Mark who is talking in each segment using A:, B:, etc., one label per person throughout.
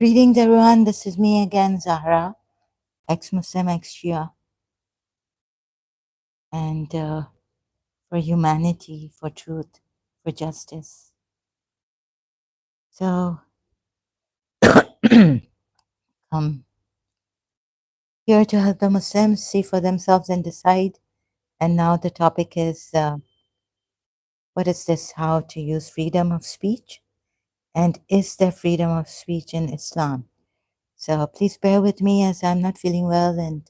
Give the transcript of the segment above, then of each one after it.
A: Greetings, everyone. This is me again, Zahra, ex-Muslim, ex-Shia, and for humanity, for truth, for justice. So, come here to help the Muslims see for themselves and decide. And now the topic is what is this? How to use freedom of speech? And is there freedom of speech in Islam? So please bear with me as I'm not feeling well and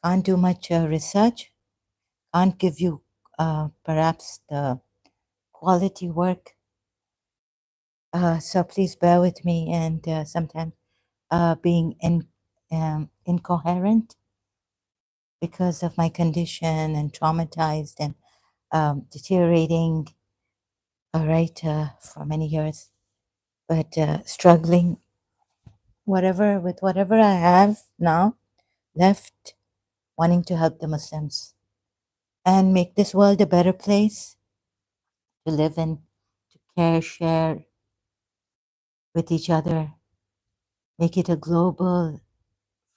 A: can't do much research, can't give you perhaps the quality work. So please bear with me and sometimes being incoherent because of my condition and traumatized and deteriorating, all right, for many years, but struggling with whatever I have now left, wanting to help the Muslims and make this world a better place to live in, to care, share with each other, make it a global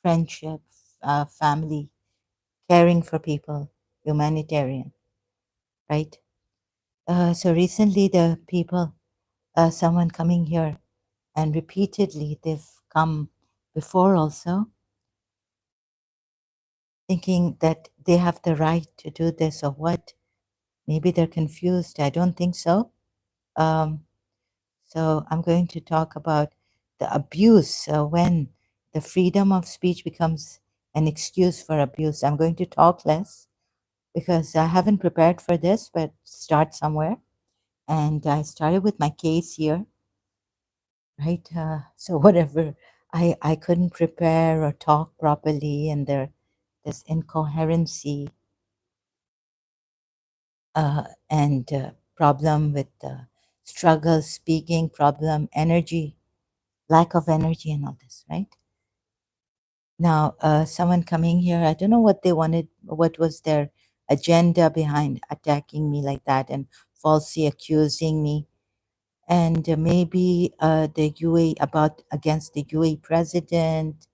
A: friendship, family, caring for people, humanitarian, right? So recently, the people, someone coming here, and repeatedly they've come before also, thinking that they have the right to do this or what. Maybe they're confused. I don't think so. Um, so I'm going to talk about the abuse when the freedom of speech becomes an excuse for abuse. I'm going to talk less because I haven't prepared for this, but start somewhere. And I started with my case here, right? So whatever, I couldn't prepare or talk properly, and there's incoherency and problem with struggle, speaking problem, energy, lack of energy, and all this, right? Now, someone coming here, I don't know what they wanted, what was their agenda behind attacking me like that and falsely accusing me. And maybe the UA about against the UA president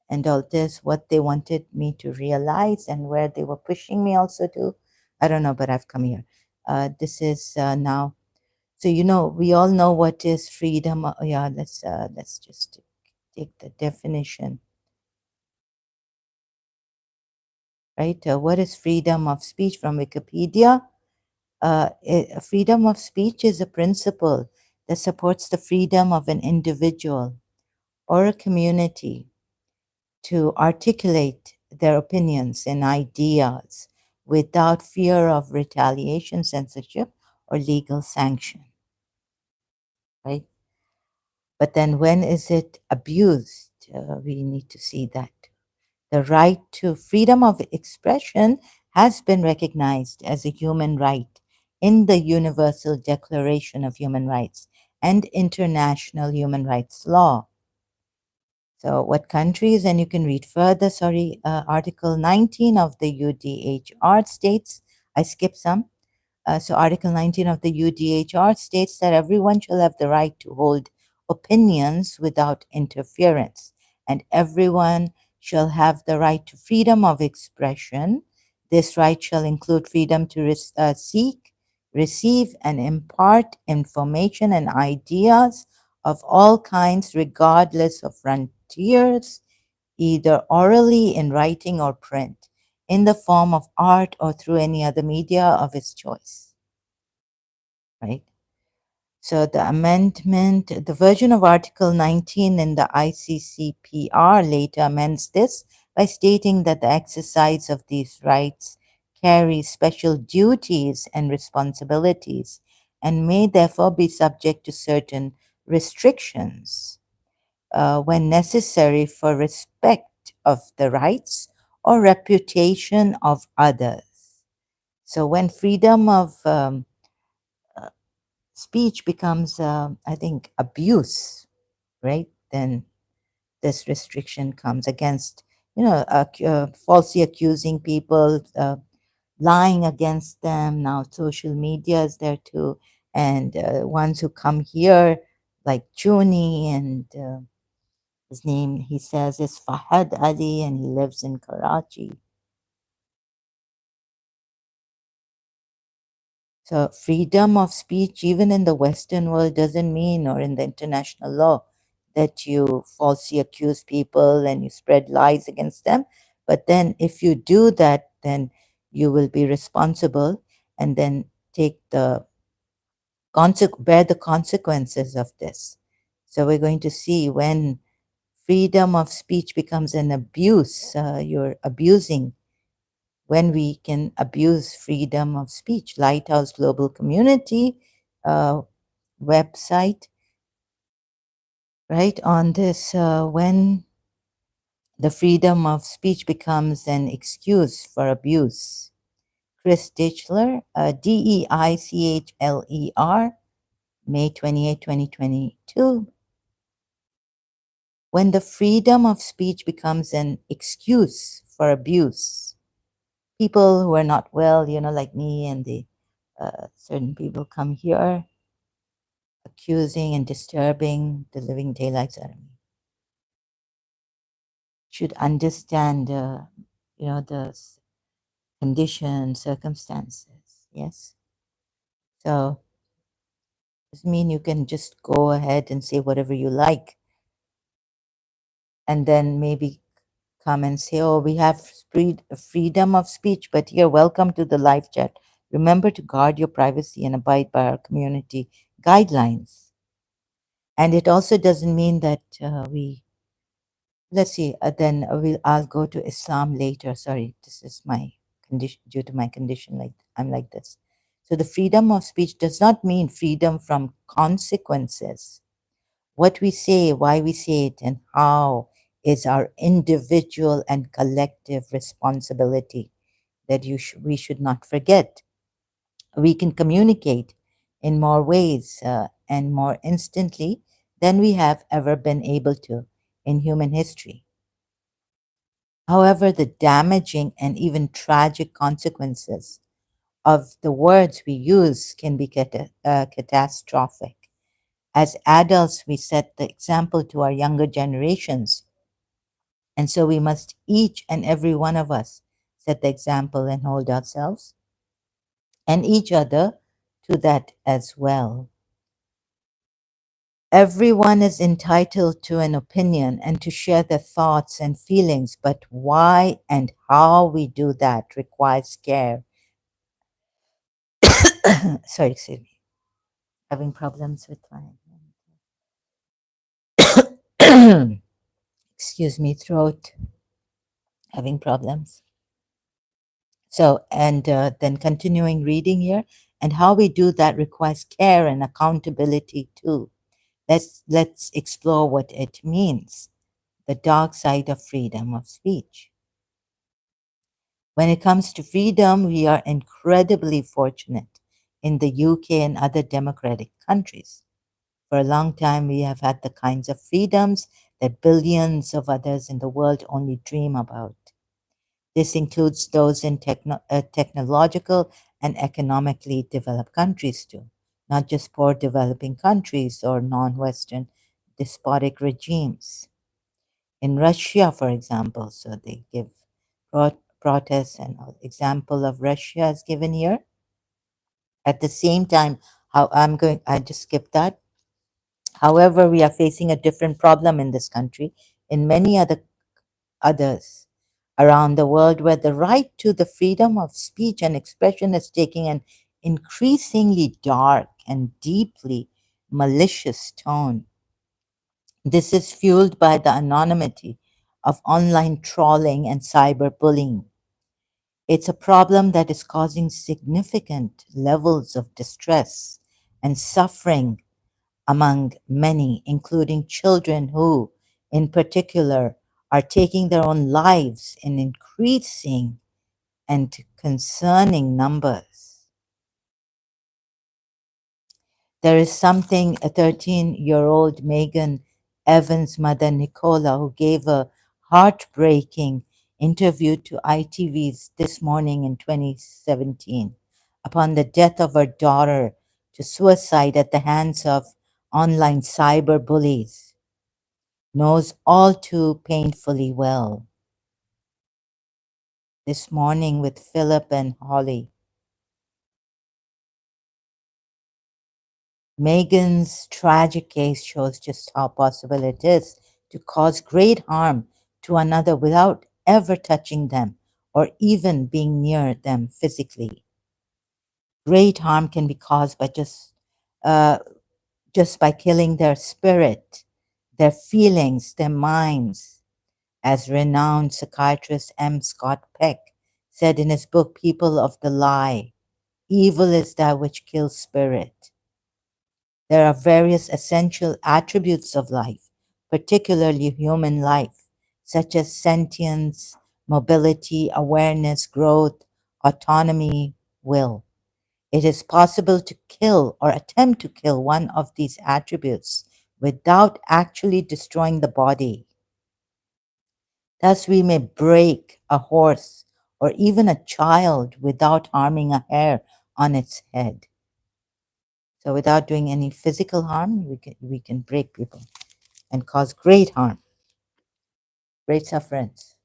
A: and all this, what they wanted me to realize and where they were pushing me also to. I don't know, but I've come here. This is now. So we all know what is freedom. Yeah, let's just take the definition, right? What is freedom of speech from Wikipedia? Freedom of speech is a principle that supports the freedom of an individual or a community to articulate their opinions and ideas without fear of retaliation, censorship, or legal sanction, right? But then when is it abused? We need to see that. The right to freedom of expression has been recognized as a human right in the Universal Declaration of Human Rights and international human rights law. So what countries, and you can read further, Article 19 of the UDHR states, I skipped some. So Article 19 of the UDHR states that everyone shall have the right to hold opinions without interference, and everyone shall have the right to freedom of expression. This right shall include freedom to seek, receive, and impart information and ideas of all kinds, regardless of frontiers, either orally, in writing, or print, in the form of art or through any other media of its choice, right? So the amendment, the version of Article 19 in the ICCPR later amends this by stating that the exercise of these rights carries special duties and responsibilities and may therefore be subject to certain restrictions when necessary for respect of the rights or reputation of others. So when freedom of speech becomes, I think, abuse, right? Then this restriction comes against, falsely accusing people, lying against them. Now social media is there too, and ones who come here, like Juni, and his name, he says, is Fahad Ali, and he lives in Karachi. So freedom of speech, even in the Western world, doesn't mean, or in the international law, that you falsely accuse people and you spread lies against them. But then if you do that, then you will be responsible and then take the bear the consequences of this. So we're going to see when freedom of speech becomes an abuse, you're abusing, when we can abuse freedom of speech. Lighthouse Global Community website, right, on this, when the freedom of speech becomes an excuse for abuse. Chris Dichler, Deichler, May 28, 2022. When the freedom of speech becomes an excuse for abuse, people who are not well, like me, and the certain people come here accusing and disturbing the living daylights out of me, should understand, the conditions, circumstances. Yes. So doesn't mean you can just go ahead and say whatever you like, and then maybe come and say, oh, we have freedom of speech, but here, welcome to the live chat. Remember to guard your privacy and abide by our community guidelines. And it also doesn't mean that let's see, then I'll go to Islam later. Sorry, this is my condition, due to my condition, like I'm like this. So the freedom of speech does not mean freedom from consequences. What we say, why we say it, and how is our individual and collective responsibility that we should not forget. We can communicate in more ways and more instantly than we have ever been able to in human history. However, the damaging and even tragic consequences of the words we use can be catastrophic. As adults, we set the example to our younger generations. And so we must, each and every one of us, set the example and hold ourselves and each other to that as well. Everyone is entitled to an opinion and to share their thoughts and feelings, but why and how we do that requires care. Sorry, excuse me. Having problems with my excuse me, throat, having problems. So, and then continuing reading here, and how we do that requires care and accountability too. Let's explore what it means, the dark side of freedom of speech. When it comes to freedom, we are incredibly fortunate in the UK and other democratic countries. For a long time, we have had the kinds of freedoms that billions of others in the world only dream about. This includes those in technological and economically developed countries too, not just poor developing countries or non-Western despotic regimes. In Russia, for example, so they give protests, and an example of Russia is given here. At the same time, I just skipped that. However, we are facing a different problem in this country, in many others around the world, where the right to the freedom of speech and expression is taking an increasingly dark and deeply malicious tone. This is fueled by the anonymity of online trolling and cyberbullying. It's a problem that is causing significant levels of distress and suffering among many, including children who, in particular, are taking their own lives in increasing and concerning numbers. There is something a 13-year-old Megan Evans' mother, Nicola, who gave a heartbreaking interview to ITV's This Morning in 2017 upon the death of her daughter to suicide at the hands of online cyber bullies, knows all too painfully well. This morning with Philip and Holly, Megan's tragic case shows just how possible it is to cause great harm to another without ever touching them or even being near them physically. Great harm can be caused by uh, just by killing their spirit, their feelings, their minds. As renowned psychiatrist M. Scott Peck said in his book, People of the Lie, evil is that which kills spirit. There are various essential attributes of life, particularly human life, such as sentience, mobility, awareness, growth, autonomy, will. It is possible to kill or attempt to kill one of these attributes without actually destroying the body. Thus, we may break a horse or even a child without harming a hair on its head. So, without doing any physical harm, we can break people and cause great harm, great sufferance,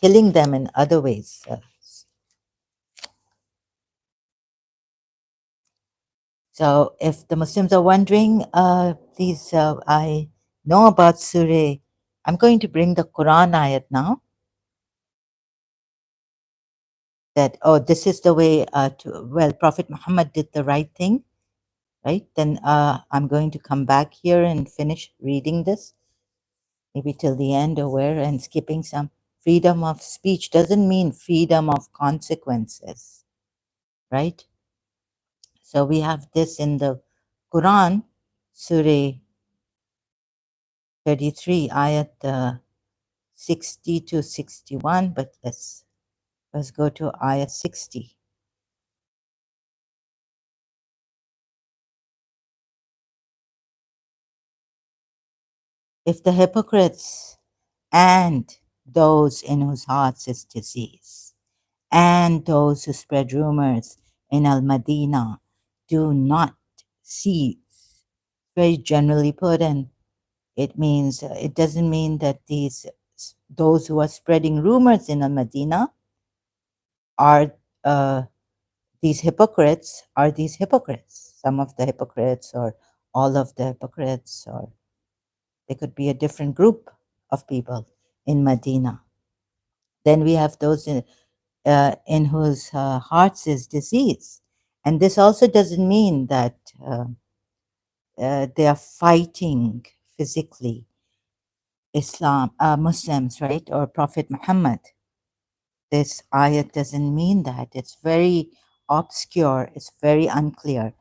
A: killing them in other ways. So, if the Muslims are wondering, please, I know about Surah. I'm going to bring the Quran ayat now. That, oh, this is the way well, Prophet Muhammad did the right thing, right? Then I'm going to come back here and finish reading this, maybe till the end or where, and skipping some. Freedom of speech doesn't mean freedom of consequences, right? So we have this in the Quran, Surah 33, ayat 60 to 61, but let's go to ayat 60. If the hypocrites and those in whose hearts is disease, and those who spread rumors in Al Madinah do not cease. Very generally put, and it means it doesn't mean that those who are spreading rumors in Al Madinah are these hypocrites. Are these hypocrites? Some of the hypocrites, or all of the hypocrites, or they could be a different group of people in Medina. Then we have those in whose hearts is disease. And this also doesn't mean that they are fighting physically Muslims, right, or Prophet Muhammad. This ayat doesn't mean that. It's very obscure, it's very unclear.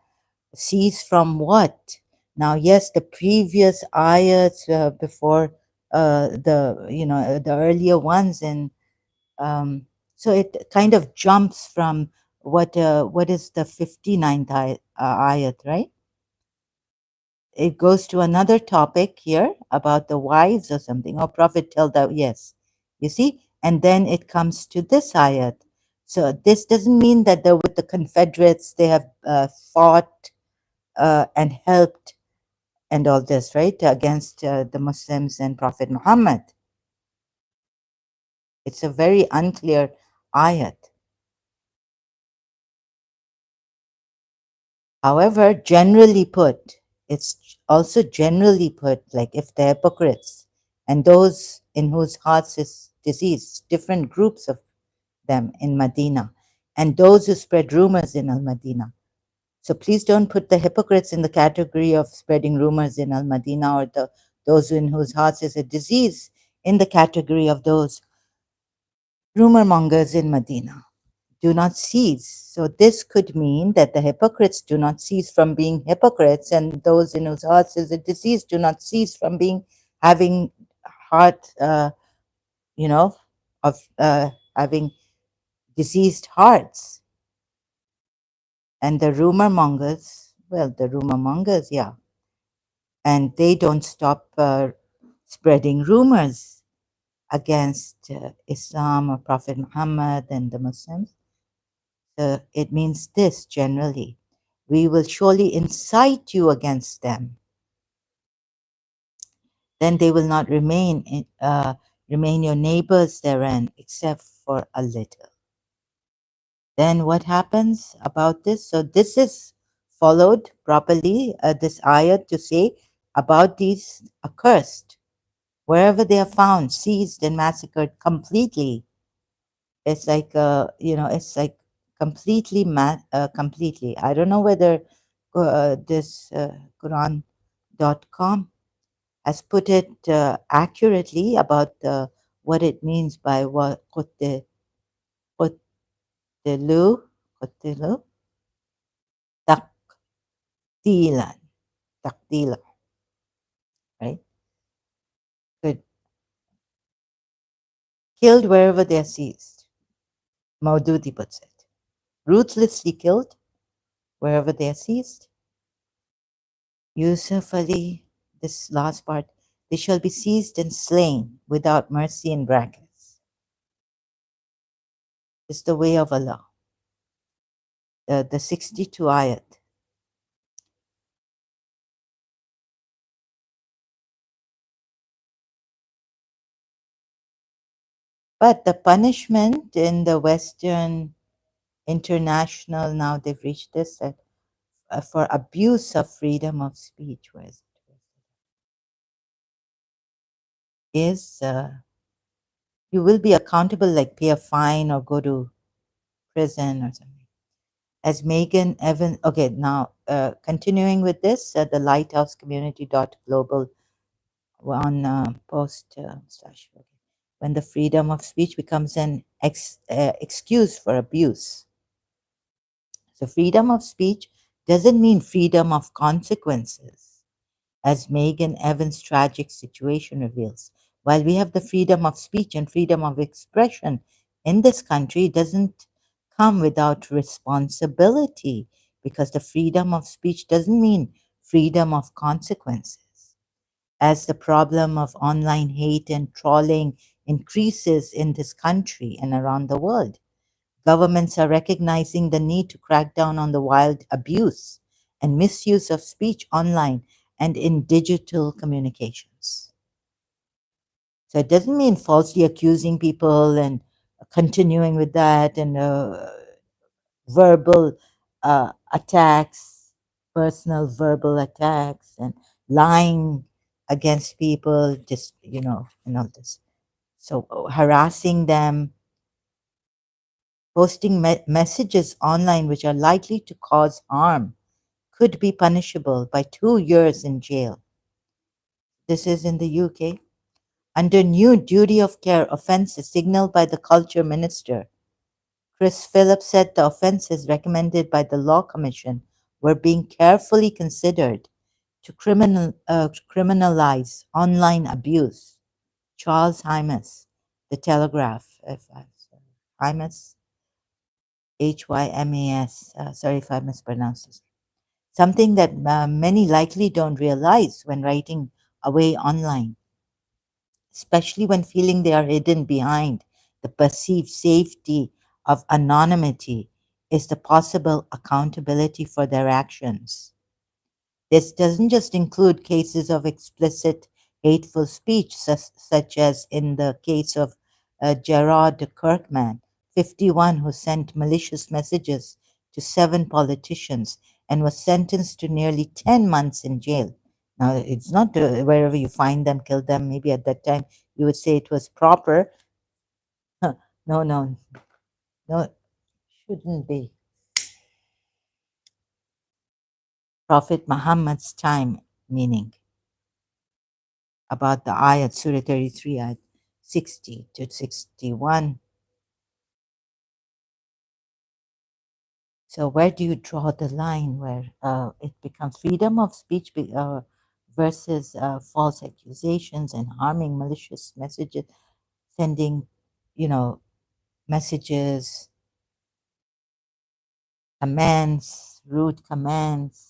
A: Cease from what? Now, yes, the previous ayats before the earlier ones, and so it kind of jumps from what is the 59th ayat, right? It goes to another topic here about the wives or something. Oh, Prophet tell that, yes. You see? And then it comes to this ayat. So this doesn't mean that they're with the Confederates, they have fought and helped and all this, right, against the Muslims and Prophet Muhammad. It's a very unclear ayat. However, generally put, it's also generally put, like if the hypocrites and those in whose hearts is disease, different groups of them in Medina, and those who spread rumors in Al Medina. So please don't put the hypocrites in the category of spreading rumors in Al Medina, or those in whose hearts is a disease in the category of those rumor mongers in Medina. Do not cease. So this could mean that the hypocrites do not cease from being hypocrites, and those in whose hearts is a disease do not cease from having heart, of having diseased hearts. And the rumor mongers, well, the rumor mongers, yeah, and they don't stop spreading rumors against Islam or Prophet Muhammad and the Muslims. So it means this generally. we will surely incite you against them. Then they will not remain your neighbors therein, except for a little. Then what happens about this? So this is followed properly, this ayat to say about these accursed, wherever they are found, seized and massacred completely. It's like, it's like completely, completely. I don't know whether this Quran.com has put it accurately about what it means by what qutilu, qutilu, taqdilan, taqdilan, right? Good. Killed wherever they are seized. Maududi puts it. Ruthlessly killed wherever they are seized. Yusuf Ali, this last part, they shall be seized and slain without mercy in brackets. It's the way of Allah. The 62 ayat. But the punishment in the Western international, now they've reached this, for abuse of freedom of speech, where is you will be accountable, like pay a fine or go to prison or something. As Megan Evans, okay, now continuing with this, the Lighthouse Community Global on post slash, when the freedom of speech becomes an excuse for abuse. So freedom of speech doesn't mean freedom of consequences, as Megan Evans' tragic situation reveals. While we have the freedom of speech and freedom of expression in this country, it doesn't come without responsibility, because the freedom of speech doesn't mean freedom of consequences. As the problem of online hate and trolling increases in this country and around the world, governments are recognizing the need to crack down on the wild abuse and misuse of speech online and in digital communications. So it doesn't mean falsely accusing people and continuing with that, and verbal attacks, personal verbal attacks, and lying against people, just, this. So harassing them, posting messages online which are likely to cause harm could be punishable by 2 years in jail. This is in the UK. Under new duty of care offences signaled by the Culture Minister, Chris Phillips said the offences recommended by the Law Commission were being carefully considered to criminalize online abuse. Charles Hymas, The Telegraph, Hymas, Hymas, sorry if I mispronounced this, something that many likely don't realize when writing away online, especially when feeling they are hidden behind the perceived safety of anonymity, is the possible accountability for their actions. This doesn't just include cases of explicit hateful speech, such as in the case of Gerard Kirkman, 51, who sent malicious messages to 7 politicians and was sentenced to nearly 10 months in jail. Now, it's not wherever you find them, kill them. Maybe at that time you would say it was proper. No, no, no, shouldn't be. Prophet Muhammad's time, meaning about the ayat, Surah 33, ayat 60 to 61. So where do you draw the line where it becomes freedom of speech versus false accusations and harming, malicious messages, sending, messages, commands, rude commands?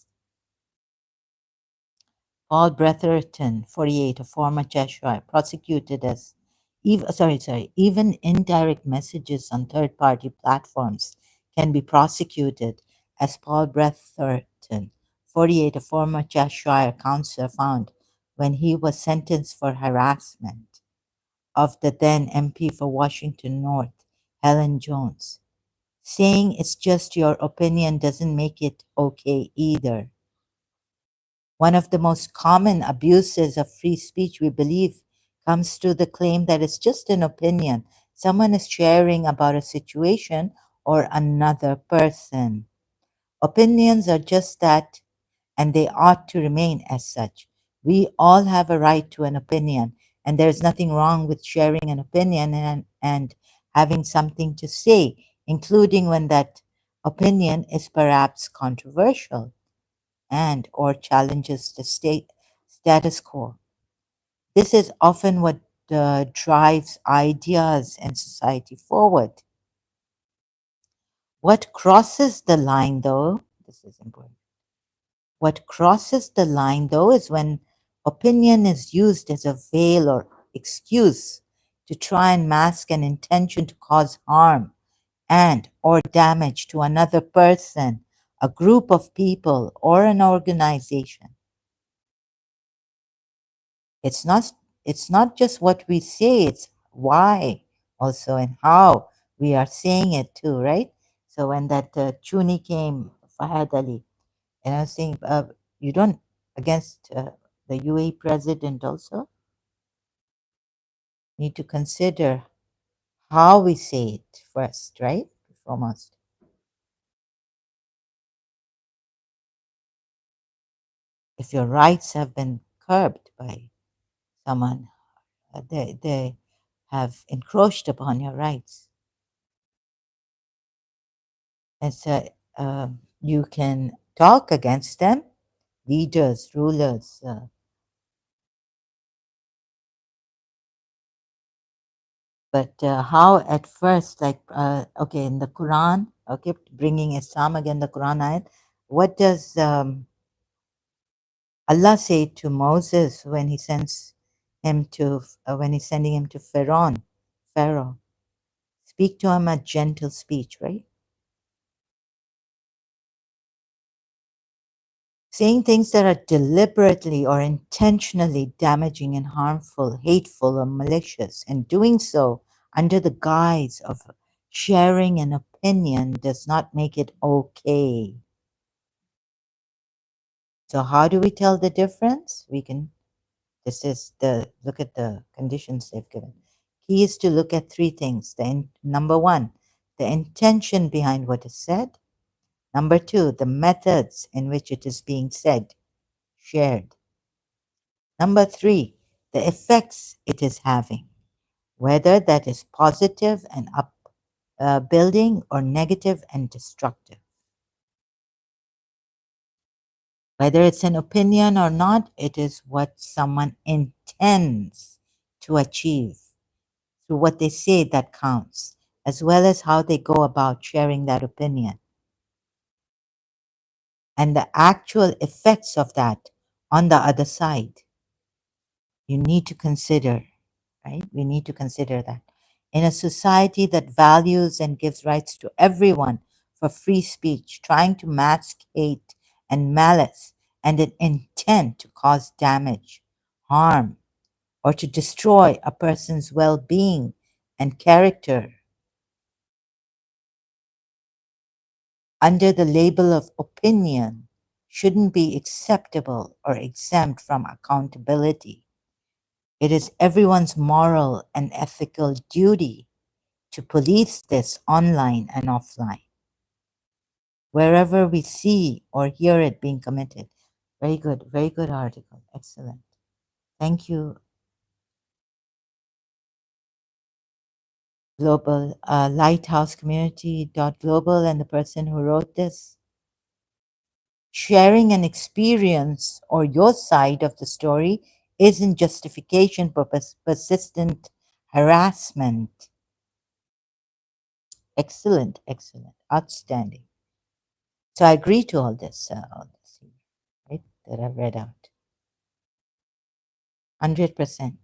A: Paul Bretherton, 48, a former Cheshire, prosecuted as even indirect messages on third-party platforms can be prosecuted, as Paul Hamilton, 48, a former Cheshire councillor, found when he was sentenced for harassment of the then MP for Washington North, Helen Jones, saying it's just your opinion doesn't make it okay either. One of the most common abuses of free speech, we believe, comes to the claim that it's just an opinion. Someone is sharing about a situation or another person. Opinions are just that, and they ought to remain as such. We all have a right to an opinion, and there's nothing wrong with sharing an opinion and having something to say, including when that opinion is perhaps controversial and or challenges the status quo. This is often what drives ideas and society forward. What crosses the line, though, this is important. What crosses the line, though, is when opinion is used as a veil or excuse to try and mask an intention to cause harm and or damage to another person, a group of people, or an organization. It's not it's not just what we say, it's why also and how we are saying it too, right? So when that Chuni came, Fahad Ali, and I was saying, you don't against the UAE president also need to consider how we say it first, right? Foremost. If your rights have been curbed by someone, they have encroached upon your rights. And so you can talk against them, leaders, rulers. But how at first, like, okay, in the Quran, okay, bringing Islam again, the Quran ayat, what does Allah say to Moses when he sends him to, when he's sending him to Pharaoh? Speak to him a gentle speech, right? Saying things that are deliberately or intentionally damaging and harmful, hateful or malicious, and doing so under the guise of sharing an opinion does not make it okay. So how do we tell the difference? We can, this is the, look at the conditions they've given. Key is to look at three things. Number one, the intention behind what is said. Number two, the methods in which it is being said, shared. Number three, the effects it is having, whether that is positive and upbuilding or negative and destructive. Whether it's an opinion or not, it is what someone intends to achieve through what they say that counts, as well as how they go about sharing that opinion and the actual effects of that on the other side. You need to consider, right? We need to consider that. In a society that values and gives rights to everyone for free speech, trying to mask hate and malice and an intent to cause damage, harm, or to destroy a person's well being and character under the label of opinion shouldn't be acceptable or exempt from accountability. It is everyone's moral and ethical duty to police this online and offline, wherever we see or hear it being committed. Very good article. Excellent. Thank you, Global Lighthouse Community Global and the person who wrote this. Sharing an experience or your side of the story isn't justification for persistent harassment. Excellent, excellent, outstanding. So I agree to all this right, that I've read out. 100%.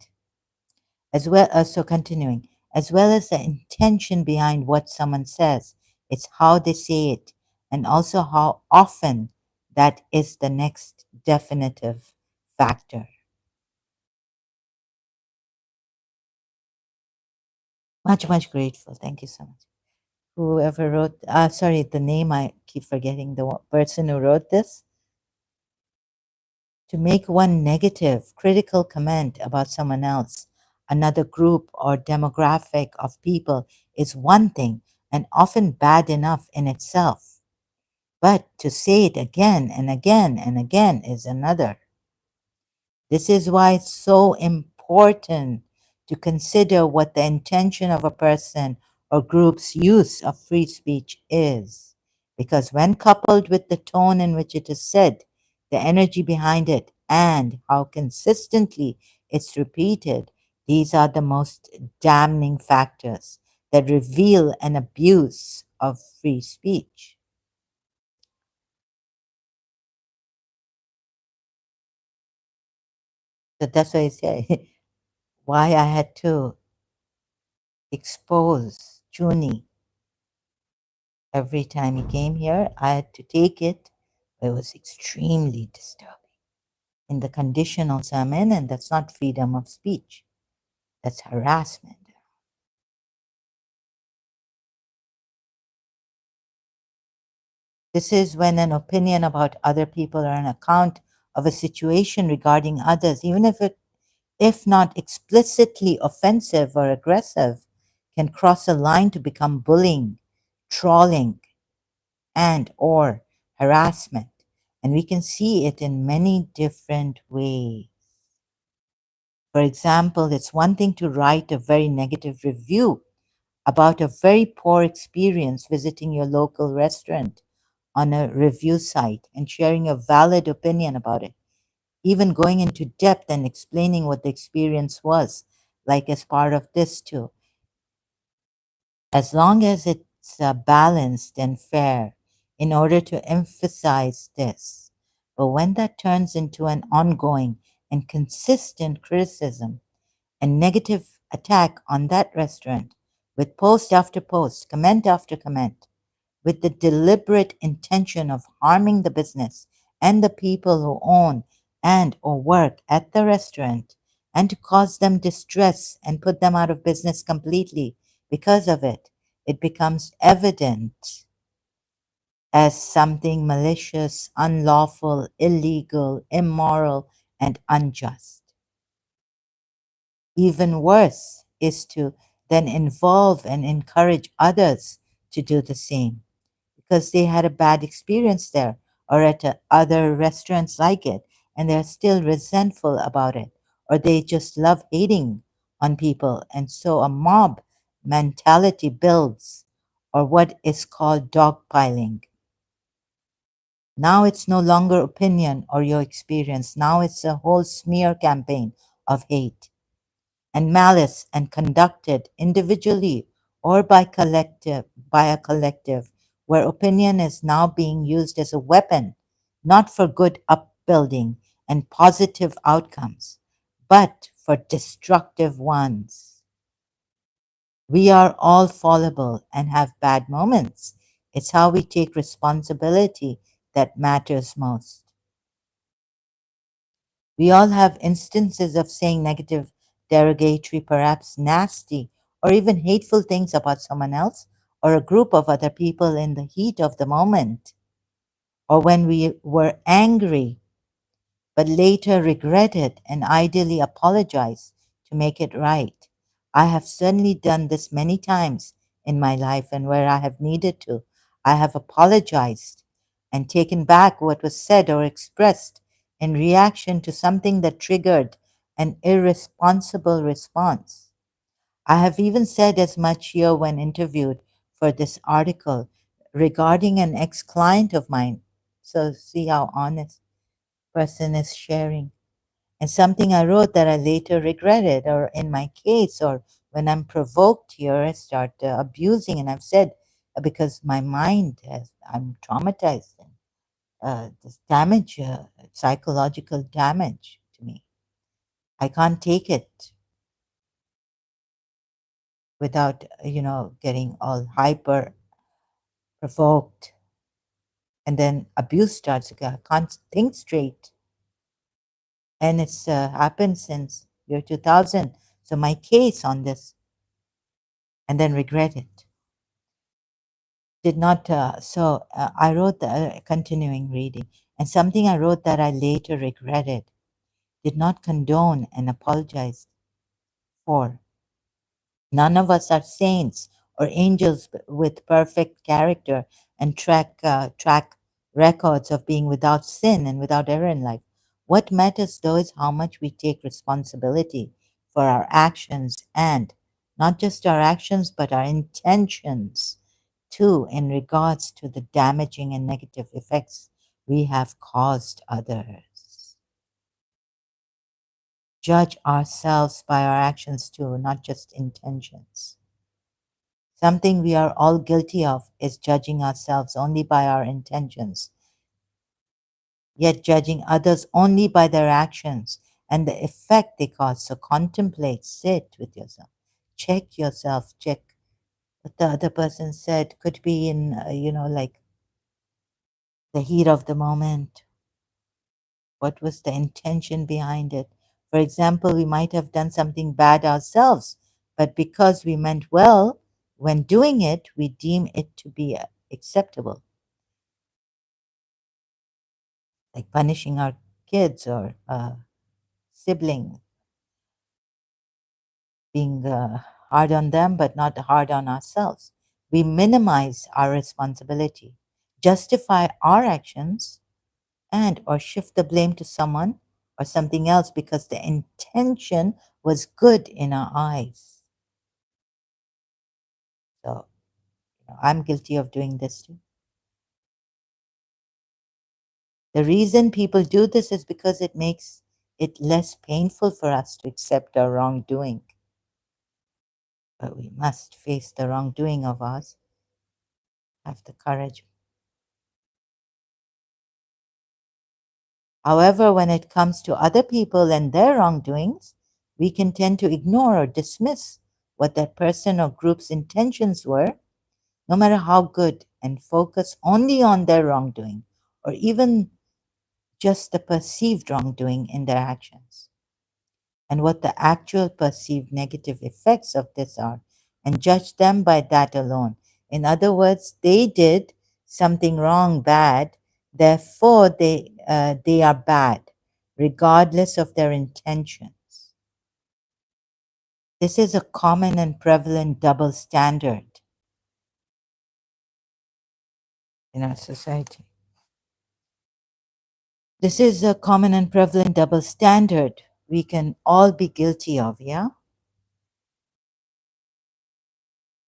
A: As well as, so continuing, as well as the intention behind what someone says, it's how they say it, and also how often That is the next definitive factor. Much, much grateful. Thank you so much. Whoever wrote, sorry, the name, I keep forgetting the person who wrote this. To make one negative, critical comment about someone else, another group or demographic of people is one thing and often bad enough in itself. But to say it again and again and again is another. This is why it's so important to consider what the intention of a person or group's use of free speech is. Because when coupled with the tone in which it is said, the energy behind it, and how consistently it's repeated, these are the most damning factors that reveal an abuse of free speech. So that's why I say why I had to expose Juni every time he came here. I had to take it. It was extremely disturbing. In the condition also I'm in, and that's not freedom of speech. That's harassment. This is when an opinion about other people or an account of a situation regarding others, even if not explicitly offensive or aggressive, can cross a line to become bullying, trolling, and or harassment. And we can see it in many different ways. For example, it's one thing to write a very negative review about a very poor experience visiting your local restaurant on a review site and sharing a valid opinion about it, even going into depth and explaining what the experience was, like as part of this too. As long as it's balanced and fair, in order to emphasize this. But when that turns into an ongoing and consistent criticism and negative attack on that restaurant, with post after post, comment after comment, with the deliberate intention of harming the business and the people who own and or work at the restaurant, and to cause them distress and put them out of business completely because of it, it becomes evident as something malicious, unlawful, illegal, immoral, and unjust. Even worse is to then involve and encourage others to do the same because they had a bad experience there or at other restaurants like it, and they're still resentful about it, or they just love hating on people. And so a mob mentality builds, or what is called dogpiling. Now it's no longer opinion or your experience. Now it's a whole smear campaign of hate and malice, and conducted individually or by a collective, where opinion is now being used as a weapon, not for good upbuilding and positive outcomes, but for destructive ones. We are all fallible and have bad moments. It's how we take responsibility that matters most. We all have instances of saying negative, derogatory, perhaps nasty, or even hateful things about someone else or a group of other people in the heat of the moment, or when we were angry but later regretted and ideally apologized to make it right. I have certainly done this many times in my life, and where I have needed to, I have apologized and taken back what was said or expressed in reaction to something that triggered an irresponsible response. I have even said as much here when interviewed for this article regarding an ex client of mine. So, see how honest person is sharing. And something I wrote that I later regretted, or in my case, or when I'm provoked here, I start abusing. And I've said, because my mind has, I'm traumatized, and this damage, psychological damage to me. I can't take it without, getting all hyper provoked And then abuse starts again. I can't think straight. And it's happened since year 2000. So my case on this, and then regret it. Did not, I wrote the continuing reading, and something I wrote that I later regretted, did not condone and apologize for. None of us are saints or angels with perfect character and track records of being without sin and without error in life. What matters though is how much we take responsibility for our actions, and not just our actions but our intentions too, in regards to the damaging and negative effects we have caused others. Judge ourselves by our actions too, not just intentions. Something we are all guilty of is judging ourselves only by our intentions, yet judging others only by their actions and the effect they cause. So contemplate, sit with yourself, check yourself, check what the other person said. Could be in, like the heat of the moment. What was the intention behind it? For example, we might have done something bad ourselves, but because we meant well when doing it, we deem it to be acceptable, like punishing our kids or sibling, being hard on them but not hard on ourselves. We minimize our responsibility, justify our actions, and or shift the blame to someone or something else because the intention was good in our eyes. So I'm guilty of doing this too. The reason people do this is because it makes it less painful for us to accept our wrongdoing. But we must face the wrongdoing of ours, have the courage. However, when it comes to other people and their wrongdoings, we can tend to ignore or dismiss what that person or group's intentions were, no matter how good, and focus only on their wrongdoing or even just the perceived wrongdoing in their actions and what the actual perceived negative effects of this are, and judge them by that alone. In other words, they did something wrong, bad, therefore they are bad, regardless of their intentions. This is a common and prevalent double standard in our society. This is a common and prevalent double standard we can all be guilty of, yeah?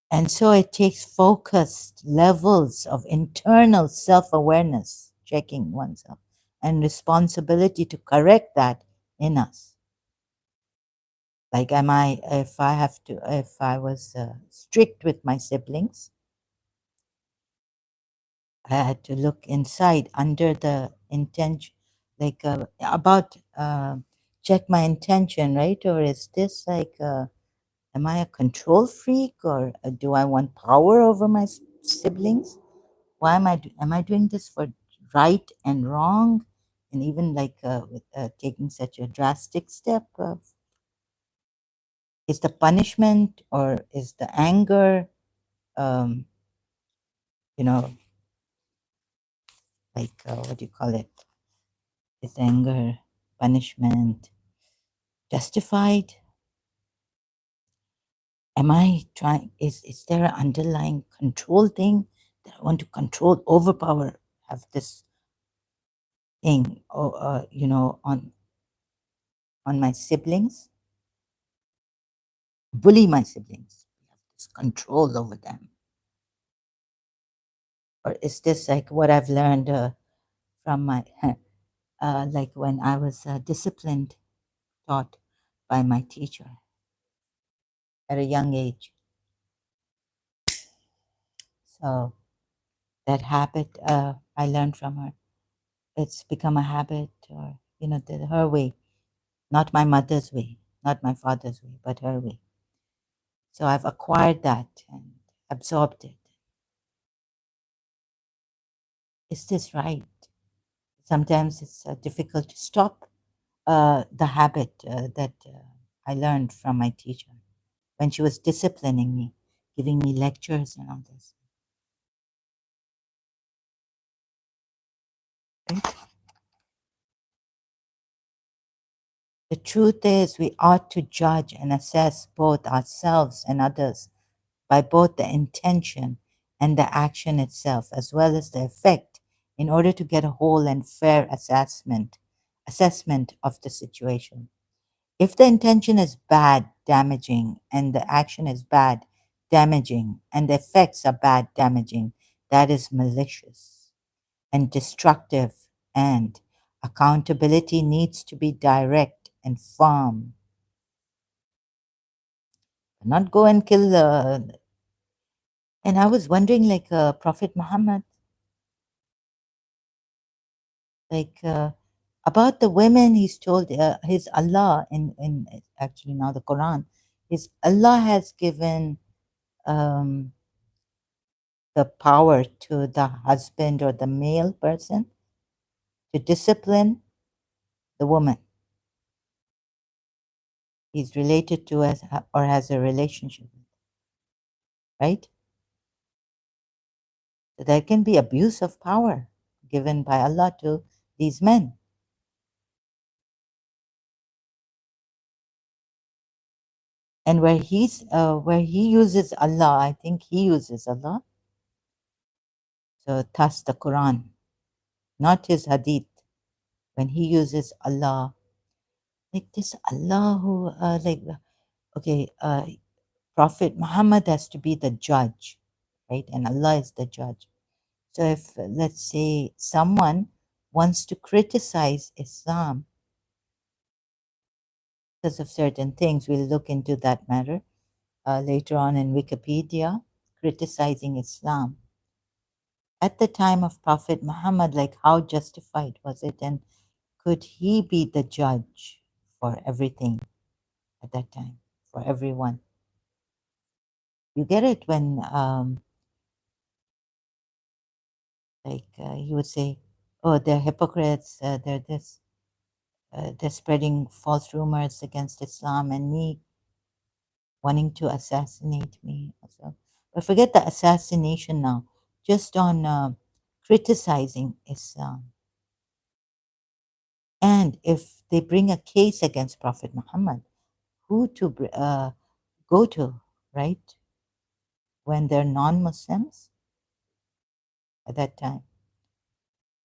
A: And so it takes focused levels of internal self awareness, checking oneself, and responsibility to correct that in us. Like, if I was strict with my siblings, I had to look inside under the intention, like check my intention, right? Or is this like, am I a control freak, or do I want power over my siblings? Why am I doing this for right and wrong, and even like with taking such a drastic step? Is the punishment or is the anger, um, you know, like what do you call it? Is anger, punishment justified? Am I trying? Is there an underlying control thing that I want to control, overpower, have this thing, or on my siblings, bully my siblings, have this control over them? Or is this like what I've learned from my, like when I was disciplined, taught by my teacher at a young age? So that habit I learned from her. It's become a habit, or her way, not my mother's way, not my father's way, but her way. So I've acquired that and absorbed it. Is this right? Sometimes it's difficult to stop the habit that I learned from my teacher when she was disciplining me, giving me lectures and all this. Right? The truth is, we ought to judge and assess both ourselves and others by both the intention and the action itself, as well as the effect, in order to get a whole and fair assessment of the situation. If the intention is bad, damaging, and the action is bad, damaging, and the effects are bad, damaging, that is malicious and destructive, and accountability needs to be direct and firm. Not go and kill. And I was wondering, like Prophet Muhammad, like about the women, he's told his Allah in actually now the Quran, his Allah has given um, the power to the husband or the male person to discipline the woman he's related to as or has a relationship with, right? So there can be abuse of power given by Allah to these men. And where he uses Allah, I think he uses Allah. So thus the Quran, not his hadith. When he uses Allah, like this Allah who, okay, Prophet Muhammad has to be the judge, right? And Allah is the judge. So if, let's say, someone wants to criticize Islam because of certain things, we'll look into that matter later on in Wikipedia, criticizing Islam. At the time of Prophet Muhammad, like how justified was it? And could he be the judge for everything at that time, for everyone? You get it when, he would say, oh, they're hypocrites, they're this, they're spreading false rumors against Islam, and me wanting to assassinate me. Also. But forget the assassination now, just on criticizing Islam. And if they bring a case against Prophet Muhammad, who to go to, right? When they're non Muslims at that time.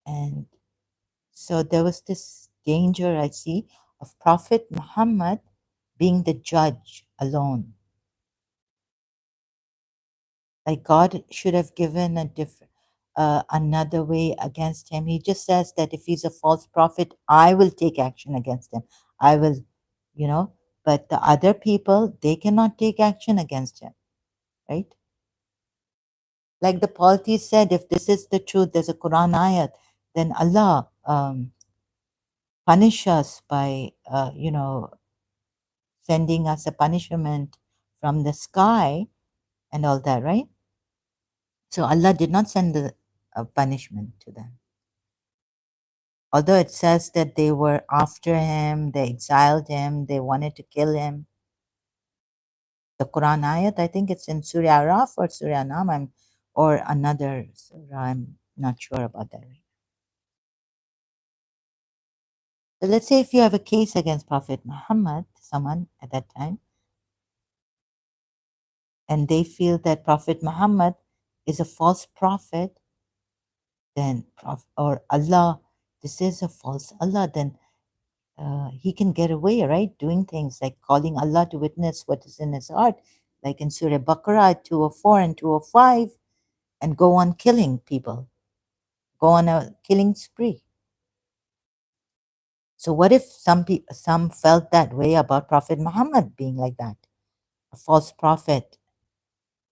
A: And so there was this danger I see of Prophet Muhammad being the judge alone. Like God should have given a different, another way against him. He just says that if he's a false prophet, I will take action against him. I will, you know, but the other people, they cannot take action against him, right? Like the polity said, if this is the truth, there's a Quran ayat, then Allah punish us by, sending us a punishment from the sky and all that, right? So Allah did not send a punishment to them. Although it says that they were after him, they exiled him, they wanted to kill him. The Quran ayat, I think it's in Surah Araf or Surah Nam, or another surah, I'm not sure about that. So let's say if you have a case against Prophet Muhammad, someone at that time, and they feel that Prophet Muhammad is a false prophet, then or Allah, this is a false Allah, then he can get away, right? Doing things like calling Allah to witness what is in his heart, like in Surah Baqarah 204 and 205, and go on killing people, go on a killing spree. So what if some felt that way about Prophet Muhammad being like that, a false prophet,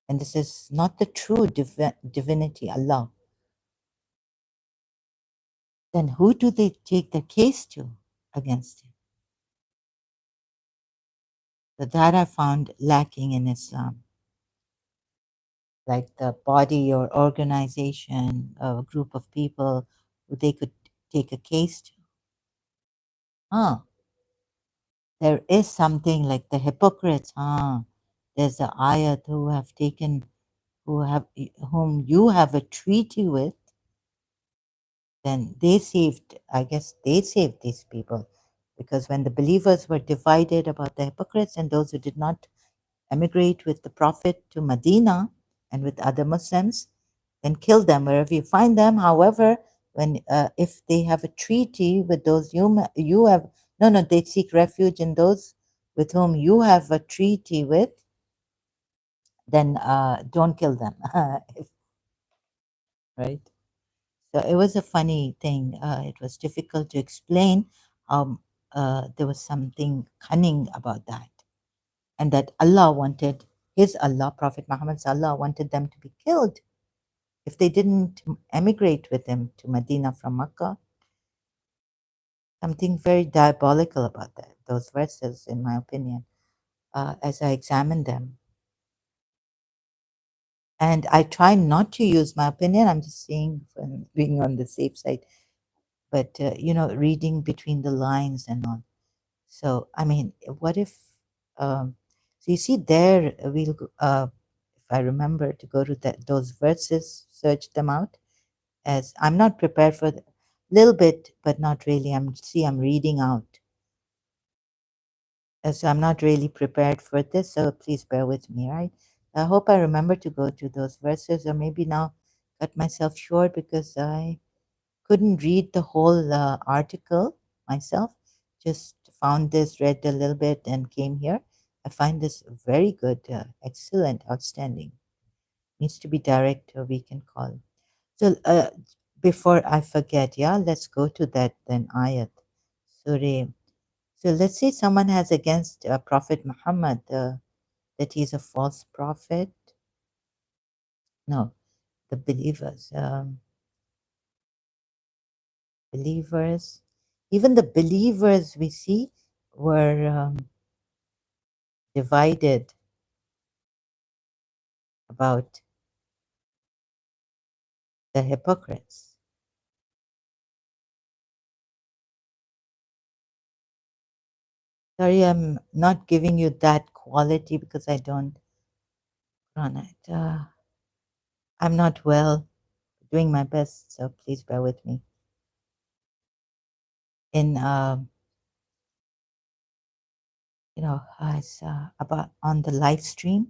A: and this is not the true divinity, Allah? Then who do they take the case to against him? So that I found lacking in Islam. like the body or organization, a group of people who they could take a case to. There is something like the hypocrites. There's the ayat who have taken, whom you have a treaty with, then they saved, I guess they saved these people. Because when the believers were divided about the hypocrites and those who did not emigrate with the Prophet to Medina and with other Muslims, then kill them wherever you find them. However, when if they have a treaty with those you have, no, they seek refuge in those with whom you have a treaty with, then don't kill them. Right? So it was a funny thing. It was difficult to explain how there was something cunning about that, and that Allah wanted his Allah, Prophet Muhammad's Allah, wanted them to be killed if they didn't emigrate with him to Medina from Makkah. Something very diabolical about that, those verses, in my opinion, as I examine them. And I try not to use my opinion. I'm just saying, being on the safe side, but reading between the lines and all. So, I mean, what if, so you see there, if I remember to go to those verses, search them out, as I'm not prepared for a little bit, but not really. I'm reading out. So I'm not really prepared for this, so please bear with me, right? I hope I remember to go to those verses, or maybe now cut myself short because I couldn't read the whole article myself. Just found this, read a little bit, and came here. I find this very good, excellent, outstanding. Needs to be direct, or we can call. So before I forget, yeah, let's go to that then ayat. Surah. So let's say someone has against Prophet Muhammad that he's a false prophet. No, the believers. Believers, even the believers we see were divided about the hypocrites. Sorry, I'm not giving you that quality because I don't run it. I'm not well, doing my best, so please bear with me. In as about on the live stream,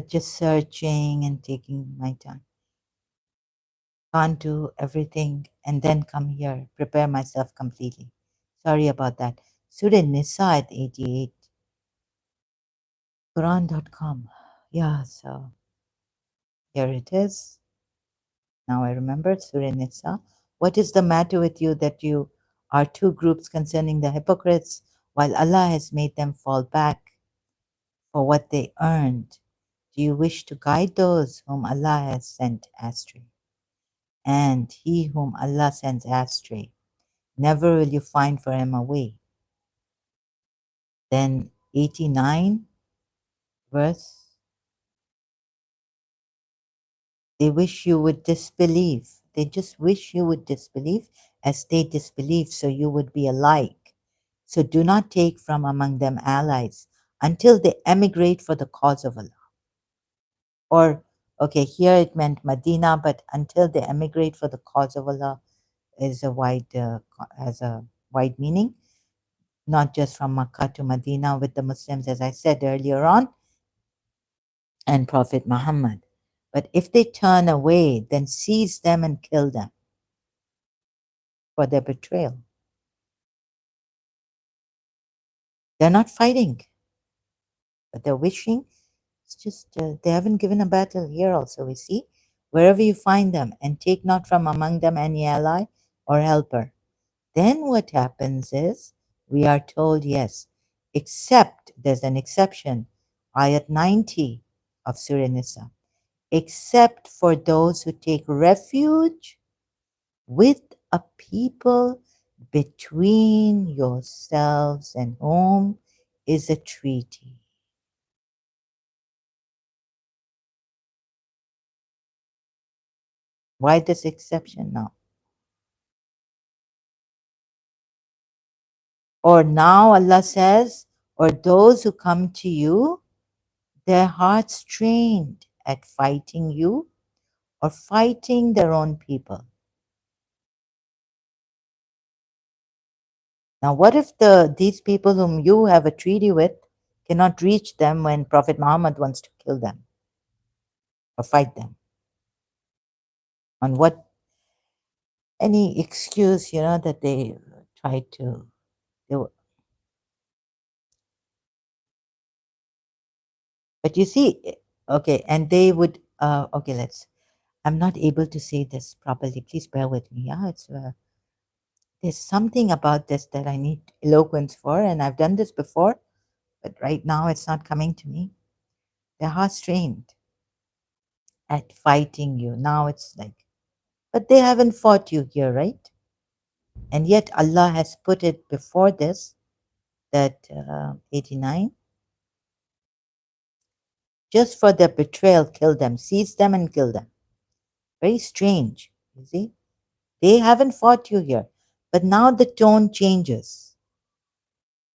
A: just searching and taking my time. Can't do everything and then come here, prepare myself completely. Sorry about that. Surah Nisa at 88. Quran.com. Yeah, so here it is. Now I remember Surah Nisa. What is the matter with you that you are two groups concerning the hypocrites, while Allah has made them fall back for what they earned? Do you wish to guide those whom Allah has sent astray? And he whom Allah sends astray, never will you find for him a way. Then 89 verse, they wish you would disbelieve. They just wish you would disbelieve as they disbelieve, so you would be alike. So do not take from among them allies until they emigrate for the cause of Allah. Or, okay, here it meant Medina, but until they emigrate for the cause of Allah is has a wide meaning, not just from Makkah to Medina with the Muslims, as I said earlier on, and Prophet Muhammad. But if they turn away, then seize them and kill them for their betrayal. They're not fighting, but they're wishing. It's just they haven't given a battle here also, we see. Wherever you find them, and take not from among them any ally or helper. Then what happens is, we are told, yes, except, there's an exception, ayat 90 of Surah Nisa, except for those who take refuge with a people between yourselves and whom is a treaty. Why this exception now? Or now Allah says, or those who come to you, their hearts trained at fighting you or fighting their own people. Now, what if these people whom you have a treaty with cannot reach them when Prophet Muhammad wants to kill them or fight them? On what any excuse, that they try to do. But you see, okay, and they would, okay, I'm not able to say this properly. Please bear with me. Yeah, there's something about this that I need eloquence for, and I've done this before, but right now it's not coming to me. They're heart trained at fighting you. Now it's like, but they haven't fought you here, right? And yet Allah has put it before this, that 89, just for their betrayal, kill them, seize them and kill them. Very strange, you see. They haven't fought you here, but now the tone changes.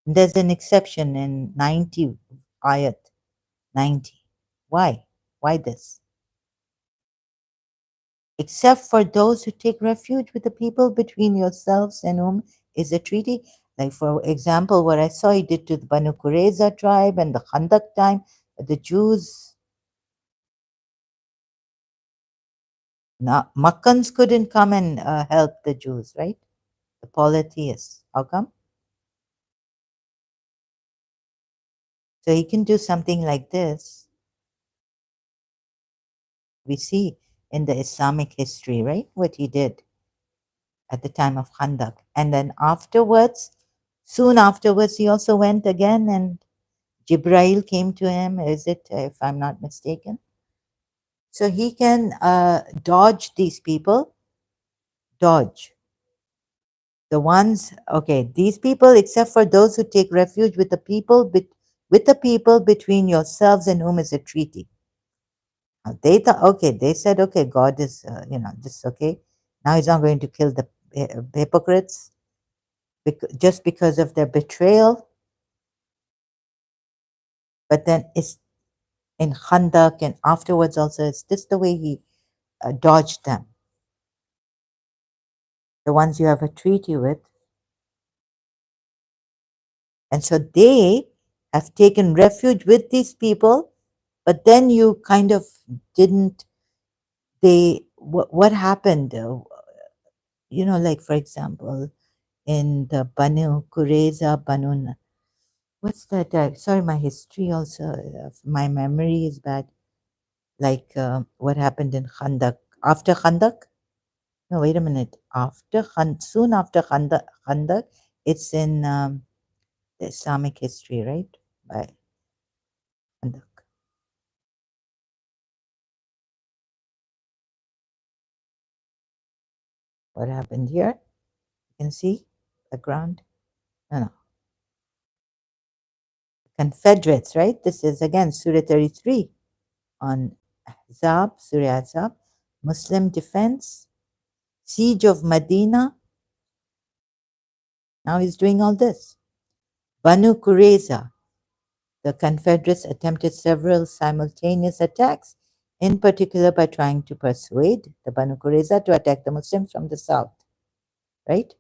A: There's an exception in 90, ayat 90. Why? Why this? Except for those who take refuge with the people between yourselves and whom is a treaty. Like, for example, what I saw he did to the Banu Qurayza tribe and the Khandak time, the Jews. Now, Makkans couldn't come and help the Jews, right? The polytheists. How come? So he can do something like this. We see in the Islamic history, right? What he did at the time of Khandak. And then afterwards, soon afterwards, he also went again and Jibrail came to him, is it, if I'm not mistaken? So he can dodge these people, dodge. The ones, okay, these people, except for those who take refuge with the people, with the people between yourselves and whom is a treaty. Now they thought, okay, they said, okay, God is, this is okay. Now he's not going to kill the hypocrites just because of their betrayal. But then it's in Khandak and afterwards also, it's just the way he dodged them. The ones you have a treaty with. And so they have taken refuge with these people, but then you kind of didn't, what happened? Like, for example, in the Banu Qurayza, what's that? Sorry, my history also, my memory is bad. Like what happened in Khandak. After Khandak? No, wait a minute. Soon after Khandak, it's in the Islamic history, right? By Khandak. What happened here? You can see the ground. No. Confederates, right? This is again Surah 33 on Surah Ahzab, Muslim defense, siege of Medina. Now he's doing all this. Banu Qurayza, the Confederates attempted several simultaneous attacks, in particular by trying to persuade the Banu Qurayza to attack the Muslims from the south, right?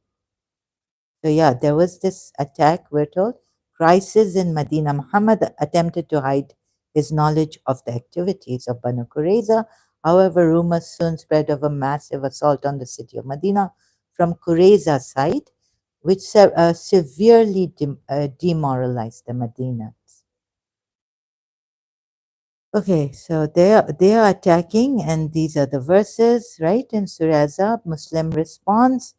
A: So yeah, there was this attack, we're told. Crisis in Medina. Muhammad attempted to hide his knowledge of the activities of Banu Qurayza. However, rumors soon spread of a massive assault on the city of Medina from Qurayza's side, which severely demoralized the Medinans. Okay, so they are attacking, and these are the verses, right? In Surah Azab, Muslim response.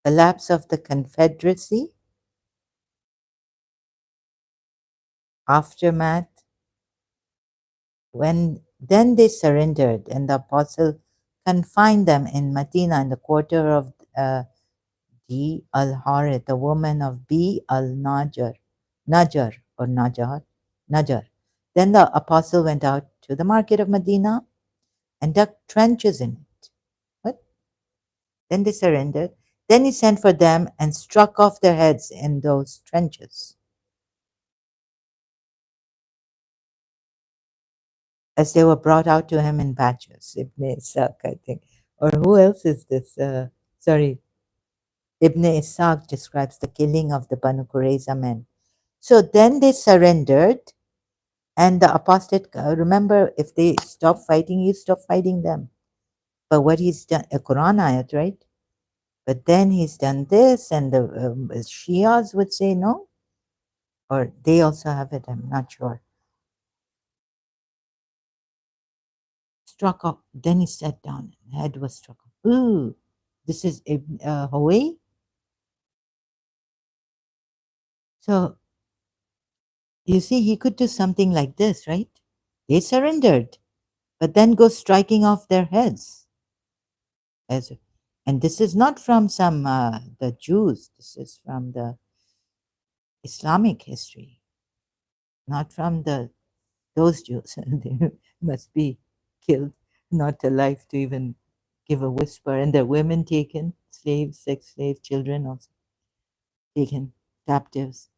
A: Collapse of the Confederacy, aftermath, when then they surrendered, and the apostle confined them in Medina in the quarter of D al Harith, the woman of B al Najar or Najar, Najar. Then the apostle went out to the market of Medina and dug trenches in it. What? Then they surrendered. Then he sent for them and struck off their heads in those trenches. As they were brought out to him in batches. Ibn Ishaq, I think. Or who else is this? Sorry. Ibn Ishaq describes the killing of the Banu Qurayza men. So then they surrendered, and the apostate, remember, if they stop fighting, you stop fighting them. But what he's done, a Quran ayat, right? But then he's done this, and the Shias would say no, or they also have it, I'm not sure. Struck off, then he sat down, head was struck off. Ooh, this is Hawaii. So you see, he could do something like this, right? They surrendered, but then go striking off their heads. As, and this is not from some the Jews. This is from the Islamic history, not from those Jews. They must be killed, not alive to even give a whisper. And the women taken, slaves, sex slaves, children also taken captives.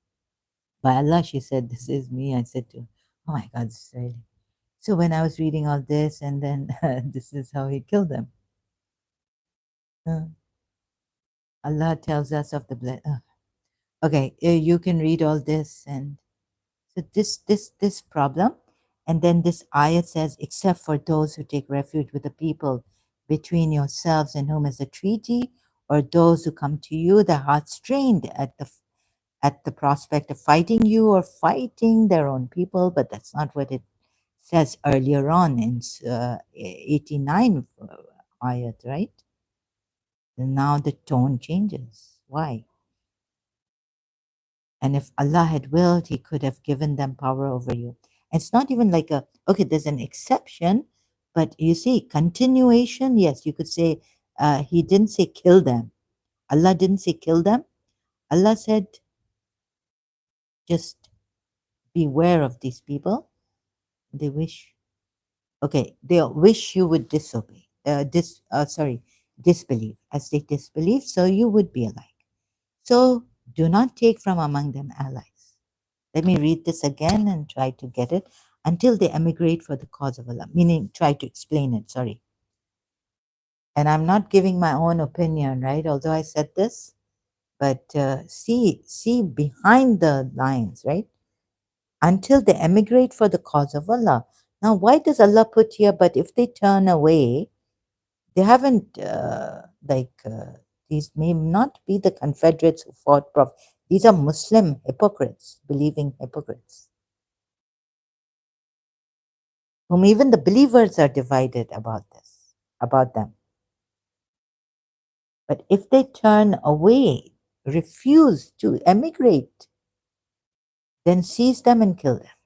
A: By Allah, she said, "This is me." I said to her, "Oh my God, this is really." So when I was reading all this, and then this is how he killed them. Uh, Allah tells us of the okay, you can read all this, and so this problem, and then this ayat says, "Except for those who take refuge with the people between yourselves and whom is a treaty, or those who come to you, their hearts strained at the prospect of fighting you or fighting their own people." But that's not what it says earlier on in 89 ayat, right? And now the tone changes. Why? And if Allah had willed, He could have given them power over you. It's not even like okay, there's an exception, but you see, continuation, yes, you could say, He didn't say kill them. Allah didn't say kill them. Allah said, just beware of these people. They wish, okay, they wish you would disobey, disbelieve. As they disbelieve, so you would be alike. So do not take from among them allies. Let me read this again and try to get it. Until they emigrate for the cause of Allah, meaning try to explain it, sorry. And I'm not giving my own opinion, right? Although I said this, but see behind the lines, right? Until they emigrate for the cause of Allah. Now, why does Allah put here, but if they turn away, they haven't, these may not be the Confederates who fought Prophet. These are Muslim hypocrites, believing hypocrites, whom even the believers are divided about this, about them. But if they turn away, refuse to emigrate, then seize them and kill them,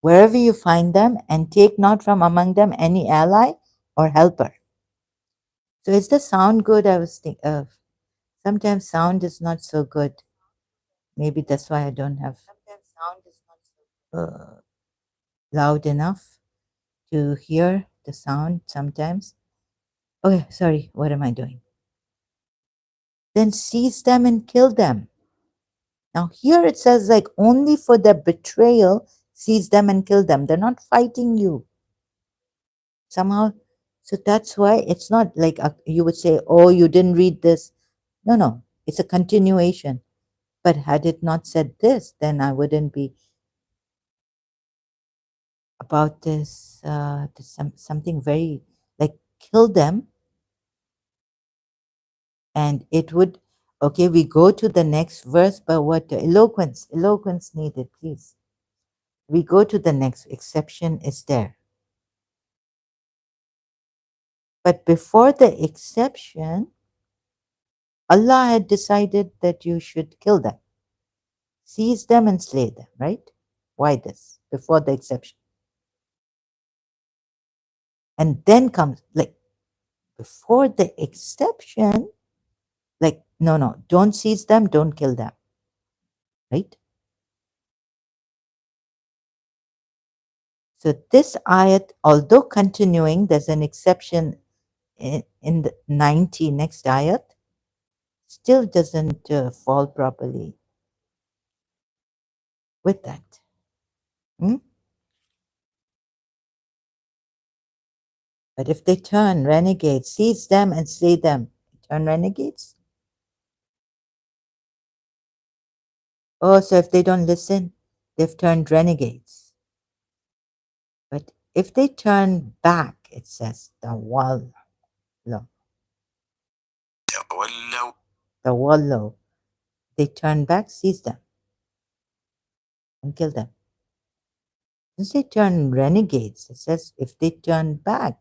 A: wherever you find them, and take not from among them any ally or helper. So is the sound good? I was thinking, sometimes sound is not so good. Maybe that's why I don't have uh, loud enough to hear the sound sometimes. Okay, sorry, what am I doing? Then seize them and kill them. Now, here it says, like, only for their betrayal, seize them and kill them. They're not fighting you somehow. So that's why it's not like you would say, oh, you didn't read this. No, no, it's a continuation. But had it not said this, then I wouldn't be about this, something very like kill them. And it would, okay, we go to the next verse, but what eloquence needed, please. We go to the next exception is there. But before the exception, Allah had decided that you should kill them, seize them and slay them, right? Why this? Before the exception. And then comes, like, before the exception, like, no, don't seize them, don't kill them, right? So this ayat, although continuing, there's an exception in the 90 next ayat, still doesn't fall properly with that. Hmm? But if they turn renegades, seize them and slay them, turn renegades? Oh, so if they don't listen, they've turned renegades. But if they turn back, it says, the wallow, they turn back, seize them, and kill them. It doesn't say turn renegades, it says if they turn back.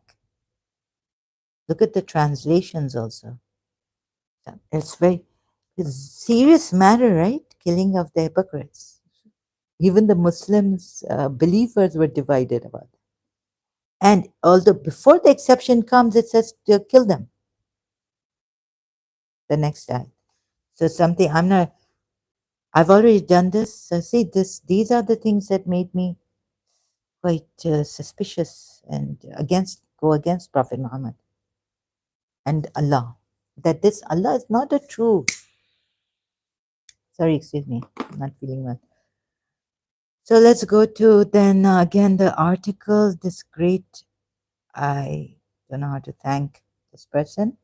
A: Look at the translations also. It's a serious matter, right? Killing of the hypocrites. Even the Muslims, believers were divided about it. And although before the exception comes, it says to kill them the next time. So something I've already done this. So see, these are the things that made me quite suspicious and go against Prophet Muhammad and Allah. That this Allah is not a true. Sorry, excuse me, I'm not feeling well. So let's go to then again the article. This great, I don't know how to thank this person.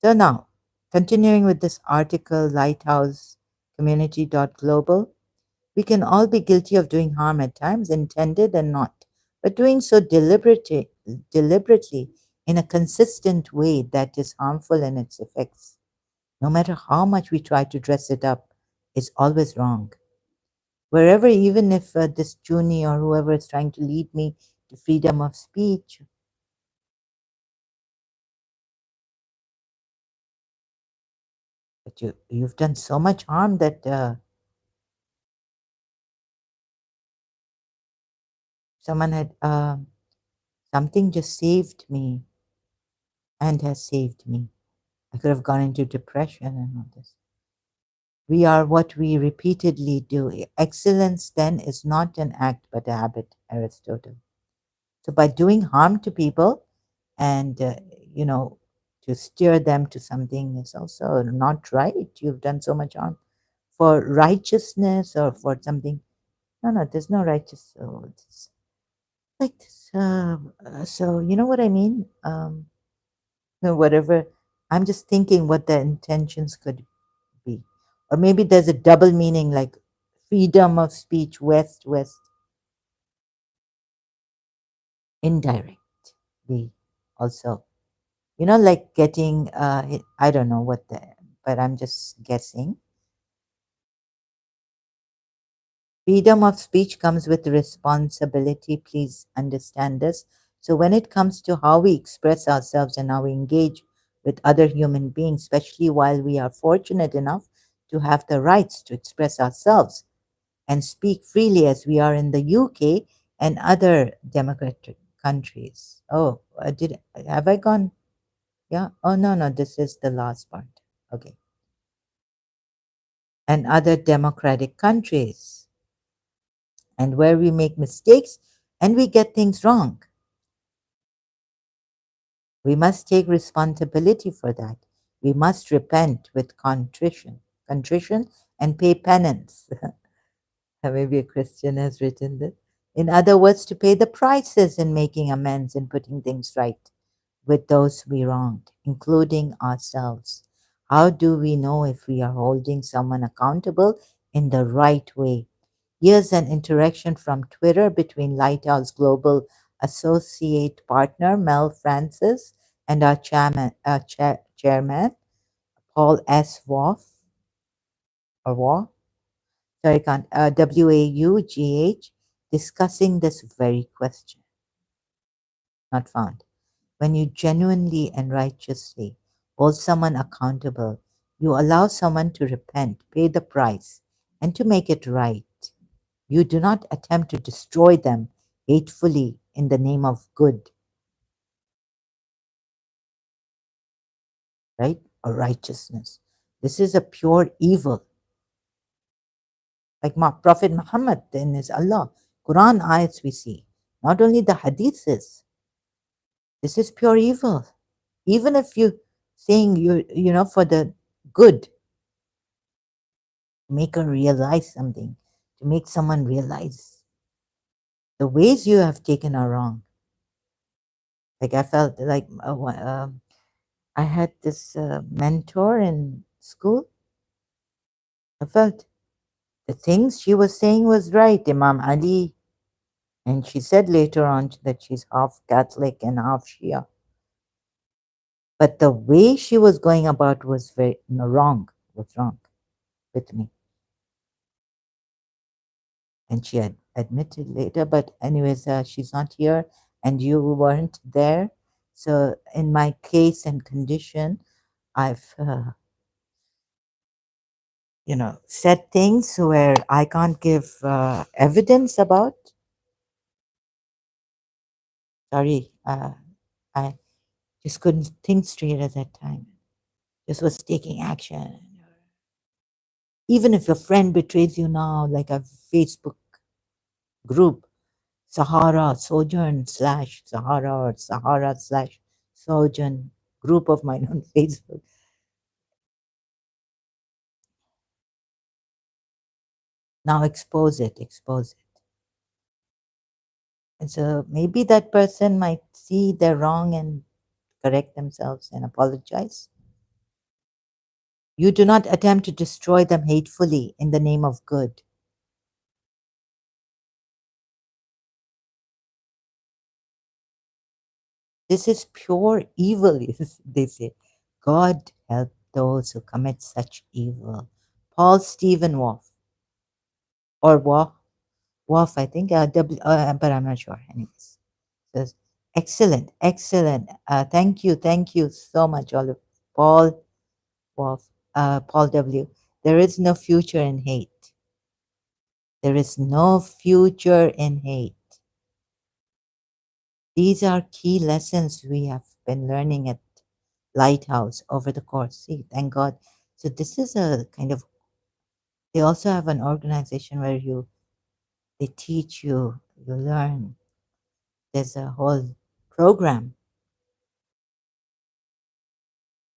A: So now, continuing with this article, Lighthouse Community.global, we can all be guilty of doing harm at times, intended and not, but doing so deliberately in a consistent way that is harmful in its effects. No matter how much we try to dress it up, is always wrong. Wherever, even if this Juni or whoever is trying to lead me to freedom of speech, but you've done so much harm that someone had something just saved me and has saved me. I could have gone into depression and all this. We are what we repeatedly do. Excellence then is not an act but a habit, Aristotle. So by doing harm to people and, you know, to steer them to something is also not right. You've done so much harm for righteousness or for something. No, no, there's no righteous. So it's like this. So you know what I mean? No, whatever. I'm just thinking what the intentions could be, or maybe there's a double meaning, like freedom of speech, west, indirectly also. You know, like getting. I don't know what the, but I'm just guessing. Freedom of speech comes with responsibility. Please understand this. So, when it comes to how we express ourselves and how we engage with other human beings, especially while we are fortunate enough to have the rights to express ourselves and speak freely, as we are in the UK and other democratic countries. Oh, did have I gone? Yeah. Oh, no, no, this is the last part. Okay. And other democratic countries, and where we make mistakes and we get things wrong. We must take responsibility for that. We must repent with contrition and pay penance. Maybe a Christian has written this. In other words, to pay the prices in making amends and putting things right with those we wronged, including ourselves. How do we know if we are holding someone accountable in the right way? Here's an interaction from Twitter between Lighthouse Global Associate Partner Mel Francis and our chairman, Paul S. Waugh, sorry, can't, WAUGH, discussing this very question. Not found. When you genuinely and righteously hold someone accountable, you allow someone to repent, pay the price, and to make it right. You do not attempt to destroy them hatefully in the name of good, right? Or righteousness. This is a pure evil. Like Prophet Muhammad then is Allah. Quran ayats we see, not only the hadiths. This is pure evil. Even if you saying for the good, make her realize something, to make someone realize the ways you have taken are wrong. Like I felt like I had this mentor in school. I felt the things she was saying was right, Imam Ali. And she said later on that she's half Catholic and half Shia. But the way she was going about was very wrong, was wrong with me. And she had admitted later, but anyways, she's not here and you weren't there. So in my case and condition, I've, said things where I can't give evidence about. Sorry, I just couldn't think straight at that time. Just was taking action. Even if your friend betrays you now, like a Facebook group, Sahara Sojourn slash Sahara or Sahara slash Sojourn group of mine on Facebook. Now expose it, expose it. And so maybe that person might see they're wrong and correct themselves and apologize. You do not attempt to destroy them hatefully in the name of good. This is pure evil, they say. God help those who commit such evil. Paul Stephen Wolf, or Wolf, I think, but I'm not sure. Anyways, says, excellent, excellent. Thank you so much, Olive. Paul Wolf, Paul W. There is no future in hate. There is no future in hate. These are key lessons we have been learning at Lighthouse over the course. See, thank God. So this is a kind of, they also have an organization where they teach you, you learn. There's a whole program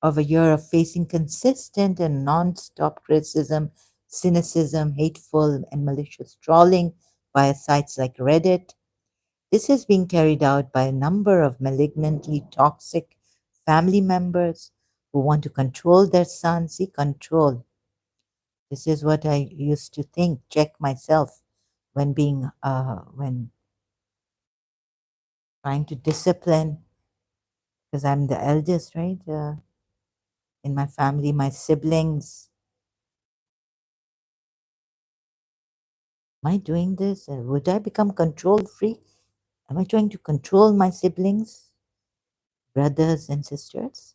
A: of a year of facing consistent and non-stop criticism, cynicism, hateful and malicious trolling via sites like Reddit. This is being carried out by a number of malignantly toxic family members who want to control their sons. See, control. This is what I used to think, check myself when when trying to discipline, because I'm the eldest, right? In my family, my siblings. Am I doing this? Would I become control freak? Am I trying to control my siblings, brothers and sisters?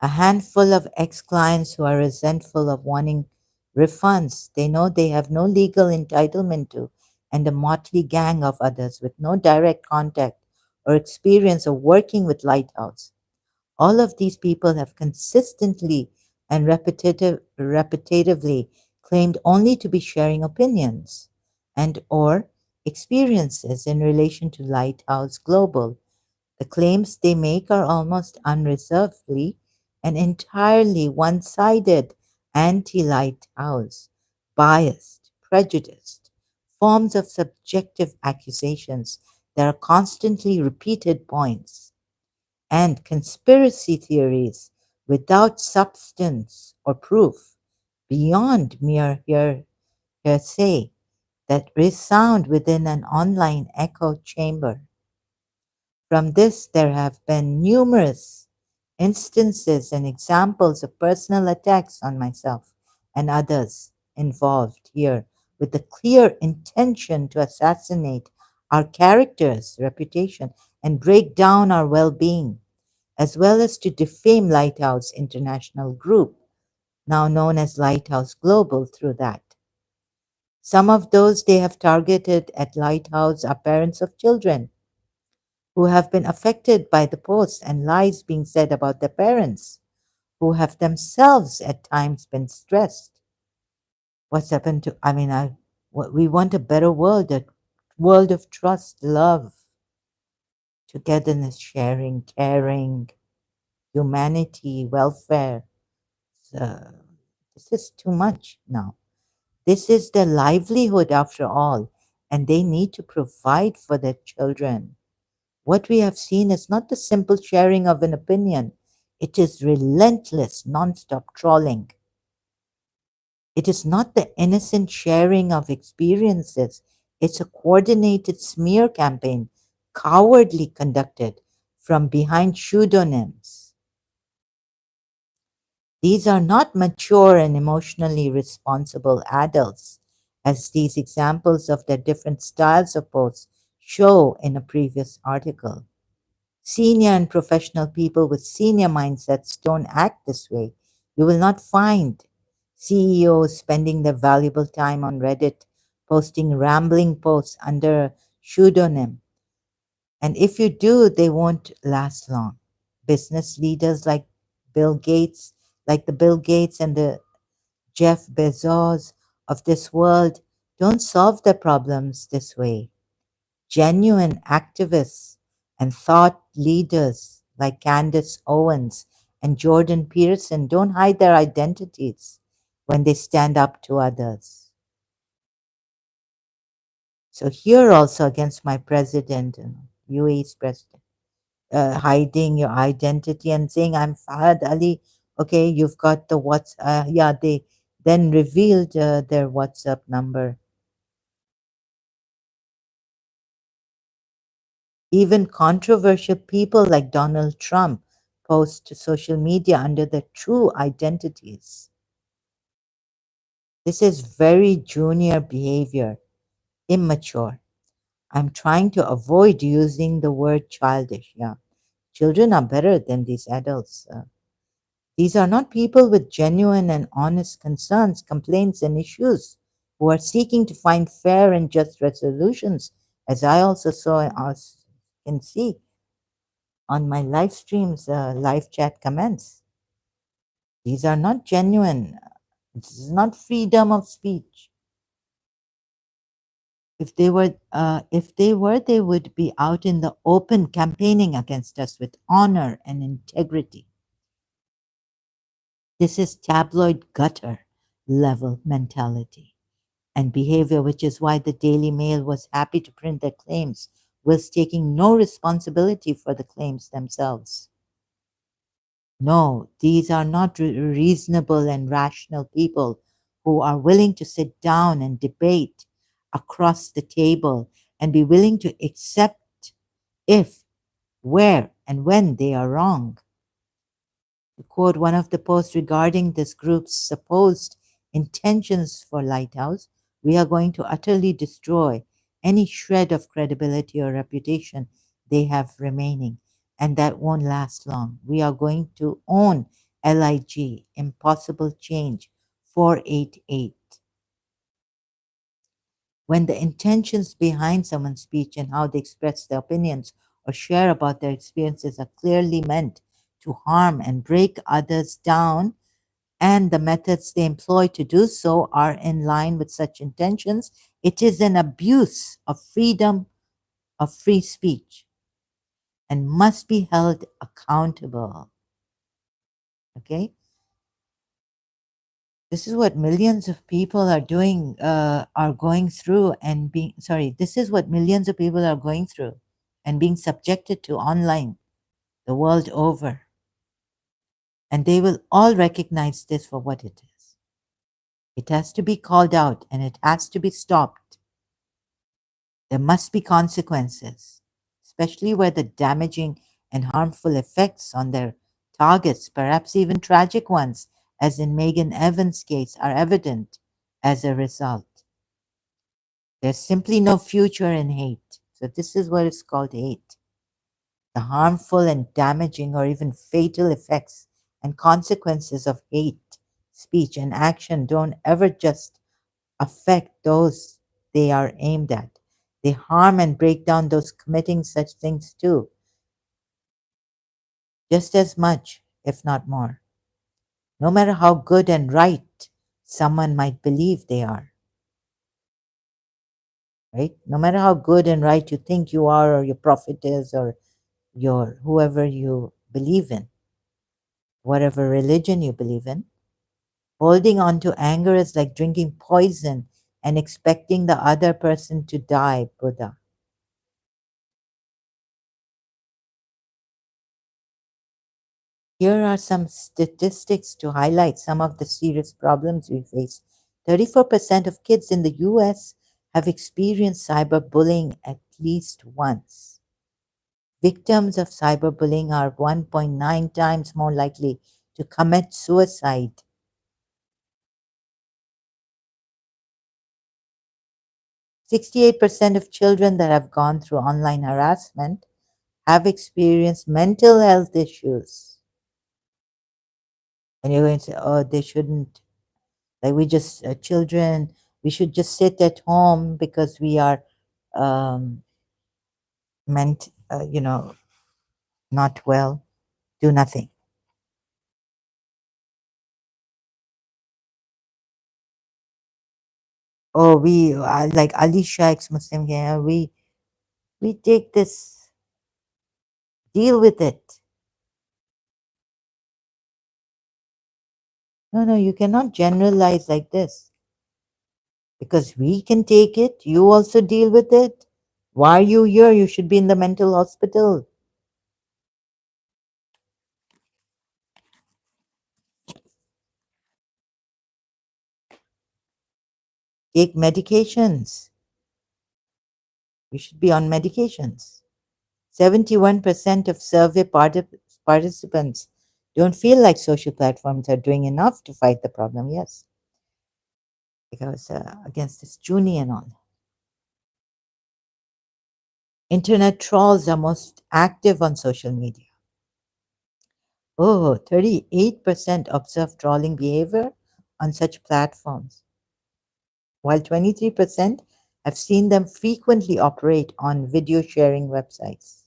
A: A handful of ex-clients who are resentful of wanting refunds they know they have no legal entitlement to, and a motley gang of others with no direct contact or experience of working with Lighthouse. All of these people have consistently and repetitively claimed only to be sharing opinions and or experiences in relation to Lighthouse Global. The claims they make are almost unreservedly and entirely one-sided, anti-Lighthouse, biased, prejudiced, forms of subjective accusations that are constantly repeated points, and conspiracy theories without substance or proof, beyond mere hearsay, that resound within an online echo chamber. From this, there have been numerous instances and examples of personal attacks on myself and others involved here with the clear intention to assassinate our character's reputation and break down our well-being, as well as to defame Lighthouse International Group, now known as Lighthouse Global, through that. Some of those they have targeted at Lighthouse are parents of children who have been affected by the posts and lies being said about their parents, who have themselves at times been stressed What's happened to, I mean, we want a better world, a world of trust, love, togetherness, sharing, caring, humanity, welfare. Uh, this is too much now. This is their livelihood after all, and they need to provide for their children. What we have seen is not the simple sharing of an opinion, it is relentless, non-stop trolling. It is not the innocent sharing of experiences, it's a coordinated smear campaign, cowardly conducted from behind pseudonyms. These are not mature and emotionally responsible adults, as these examples of their different styles of posts show in a previous article. Senior and professional people with senior mindsets don't act this way. You will not find CEOs spending their valuable time on Reddit posting rambling posts under a pseudonym. And if you do, they won't last long. Business leaders Bill Gates, like the Bill Gates and the Jeff Bezos of this world, don't solve their problems this way. Genuine activists and thought leaders like Candace Owens and Jordan Peterson don't hide their identities when they stand up to others. So here also against my president, UAE's president, hiding your identity and saying, I'm Fahad Ali. Okay, you've got the yeah, they then revealed their WhatsApp number. Even controversial people like Donald Trump post to social media under their true identities. This is very junior behavior, immature. I'm trying to avoid using the word childish. Yeah, children are better than these adults. These are not people with genuine and honest concerns, complaints, and issues who are seeking to find fair and just resolutions, as I also saw can see on my live streams, live chat comments. These are not genuine. This is not freedom of speech. If they were, they would be out in the open campaigning against us with honor and integrity. This is tabloid gutter level mentality and behavior, which is why the Daily Mail was happy to print their claims, whilst taking no responsibility for the claims themselves. No, these are not reasonable and rational people who are willing to sit down and debate across the table and be willing to accept if, where, and when they are wrong. To quote one of the posts regarding this group's supposed intentions for Lighthouse, we are going to utterly destroy any shred of credibility or reputation they have remaining, and that won't last long. We are going to own LIG, Impossible Change 488. When the intentions behind someone's speech and how they express their opinions or share about their experiences are clearly meant to harm and break others down, and the methods they employ to do so are in line with such intentions, it is an abuse of freedom of free speech and must be held accountable. Okay? This is what millions of people are going through and being, sorry, this is what millions of people are going through and being subjected to online the world over. And they will all recognize this for what it is. It has to be called out and it has to be stopped. There must be consequences, especially where the damaging and harmful effects on their targets, perhaps even tragic ones, as in Megan Evans' case, are evident as a result. There's simply no future in hate. So, this is what is called hate. The harmful and damaging or even fatal effects and consequences of hate, speech, and action don't ever just affect those they are aimed at. They harm and break down those committing such things too, just as much, if not more. No matter how good and right someone might believe they are, right? No matter how good and right you think you are, or your prophet is, or your whoever you believe in, whatever religion you believe in, holding on to anger is like drinking poison and expecting the other person to die, Buddha. Here are some statistics to highlight some of the serious problems we face. 34% of kids in the US have experienced cyberbullying at least once. Victims of cyberbullying are 1.9 times more likely to commit suicide. 68% of children that have gone through online harassment have experienced mental health issues. And you're going to say, oh, they shouldn't, like we just, children, we should just sit at home because we are um, meant, not well, do nothing. Oh, we, like Alicia, ex-Muslim, yeah, we take this, deal with it. No, no, you cannot generalize like this because we can take it. You also deal with it. Why are you here? You should be in the mental hospital. Take medications. You should be on medications. 71% of survey participants don't feel like social platforms are doing enough to fight the problem. Yes, because against this Juni and all. Internet trolls are most active on social media. Oh, 38% observe trolling behavior on such platforms, while 23% have seen them frequently operate on video sharing websites.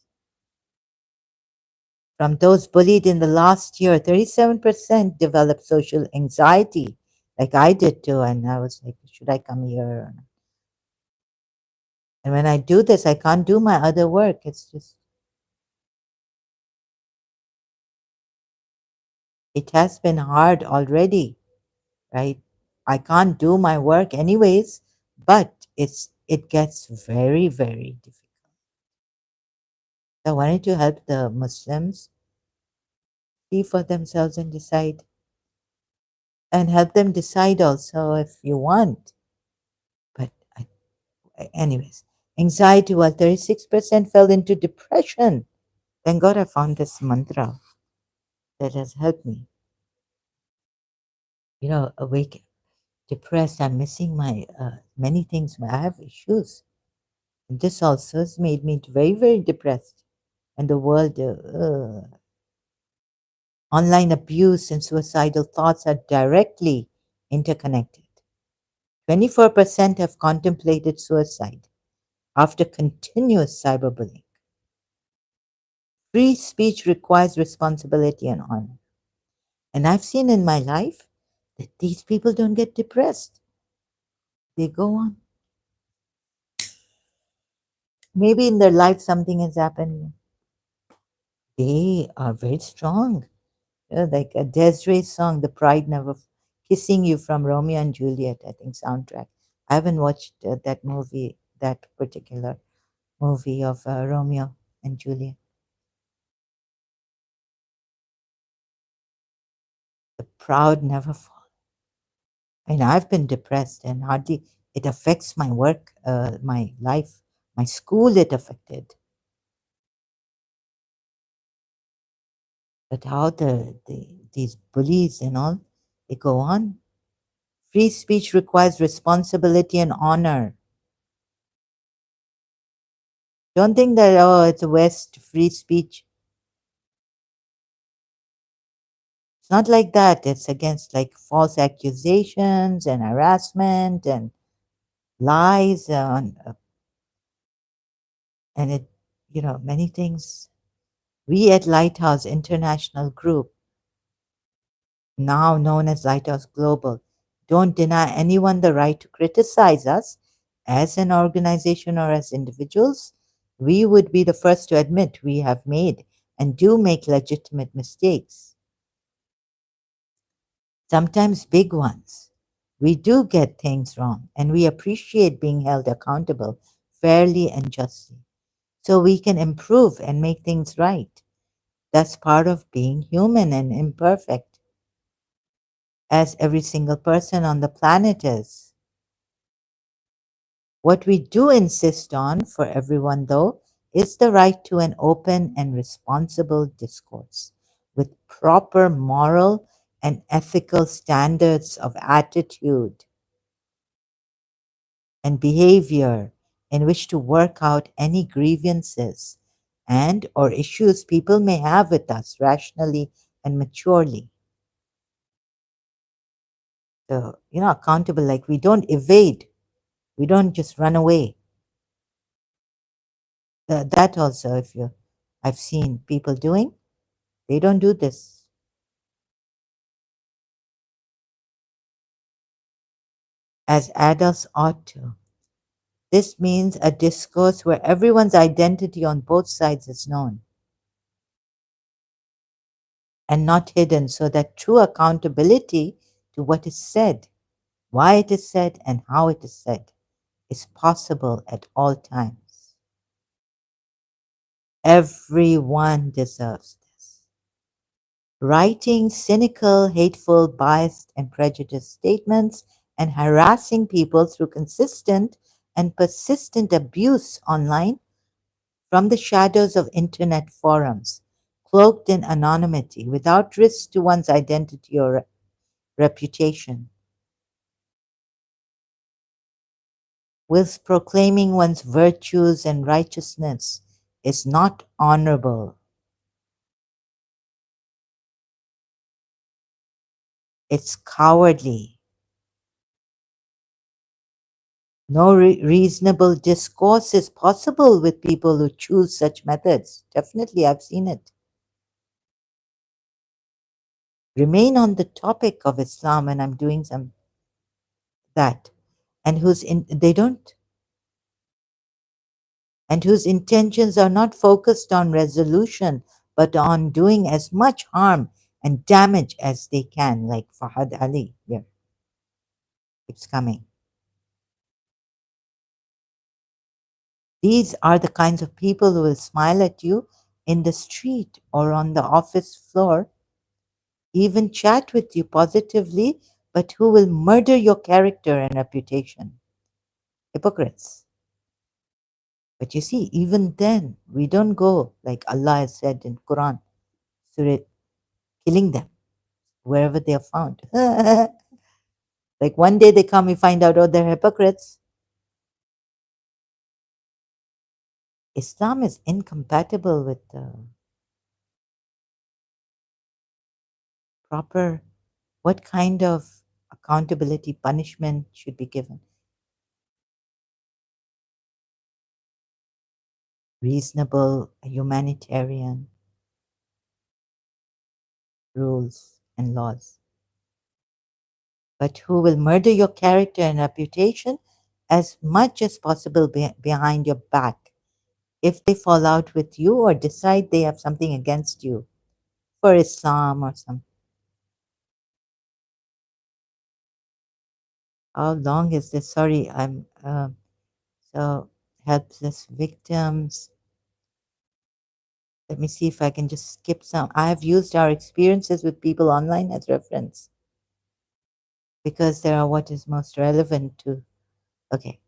A: From those bullied in the last year, 37% developed social anxiety, like I did too. And I was like, should I come here? And when I do this, I can't do my other work. It's just, it has been hard already, right? I can't do my work anyways, but it gets very, very difficult. So I wanted to help the Muslims see for themselves and decide, and help them decide also if you want. But anyways, anxiety, while 36% fell into depression. Thank God I found this mantra that has helped me. Awake, depressed, I'm missing my many things. I have issues. And this also has made me very, very depressed. And the world, online abuse and suicidal thoughts are directly interconnected. 24% have contemplated suicide after continuous cyberbullying. Free speech requires responsibility and honor. And I've seen in my life that these people don't get depressed. They go on. Maybe in their life something has happened. They are very strong. Like a Desiree's song, The Pride Never, Kissing You from Romeo and Juliet, I think, soundtrack. I haven't watched that movie, that particular movie of Romeo and Juliet. The proud never fall. And I've been depressed and hardly, it affects my work, my life, my school, it affected. But how these bullies and all, they go on. Free speech requires responsibility and honor. Don't think that, oh, it's a West free speech. It's not like that. It's against like false accusations and harassment and lies and it, many things. We at Lighthouse International Group, now known as Lighthouse Global, don't deny anyone the right to criticize us as an organization or as individuals. We would be the first to admit we have made and do make legitimate mistakes, sometimes big ones. We do get things wrong, and we appreciate being held accountable fairly and justly so we can improve and make things right. That's part of being human and imperfect, as every single person on the planet is. What we do insist on for everyone, though, is the right to an open and responsible discourse with proper moral and ethical standards of attitude and behavior in which to work out any grievances and or issues people may have with us rationally and maturely. So, accountable, like we don't evade, we don't just run away. That also, if you, I've seen people doing, they don't do this as adults ought to. This means a discourse where everyone's identity on both sides is known and not hidden, so that true accountability to what is said, why it is said, and how it is said is possible at all times. Everyone deserves this. Writing cynical, hateful, biased, and prejudiced statements and harassing people through consistent and persistent abuse online from the shadows of internet forums, cloaked in anonymity without risk to one's identity or reputation, whilst proclaiming one's virtues and righteousness is not honorable. It's cowardly. No reasonable discourse is possible with people who choose such methods. Definitely, I've seen it. Remain on the topic of Islam, and I'm doing some that, and they don't, and whose intentions are not focused on resolution, but on doing as much harm and damage as they can, like Fahad Ali. Yeah, it's coming. These are the kinds of people who will smile at you in the street or on the office floor, even chat with you positively, but who will murder your character and reputation. Hypocrites. But you see, even then, we don't go like Allah has said in Quran, Surah, killing them wherever they are found. Like one day they come, we find out, oh, they're hypocrites. Islam is incompatible with the proper, what kind of accountability, punishment should be given. Reasonable, humanitarian rules and laws. But who will murder your character and reputation as much as possible behind your back if they fall out with you or decide they have something against you for Islam or something. How long is this? Sorry, I'm so helpless victims. Let me see if I can just skip some. I have used our experiences with people online as reference because they are what is most relevant to. Okay,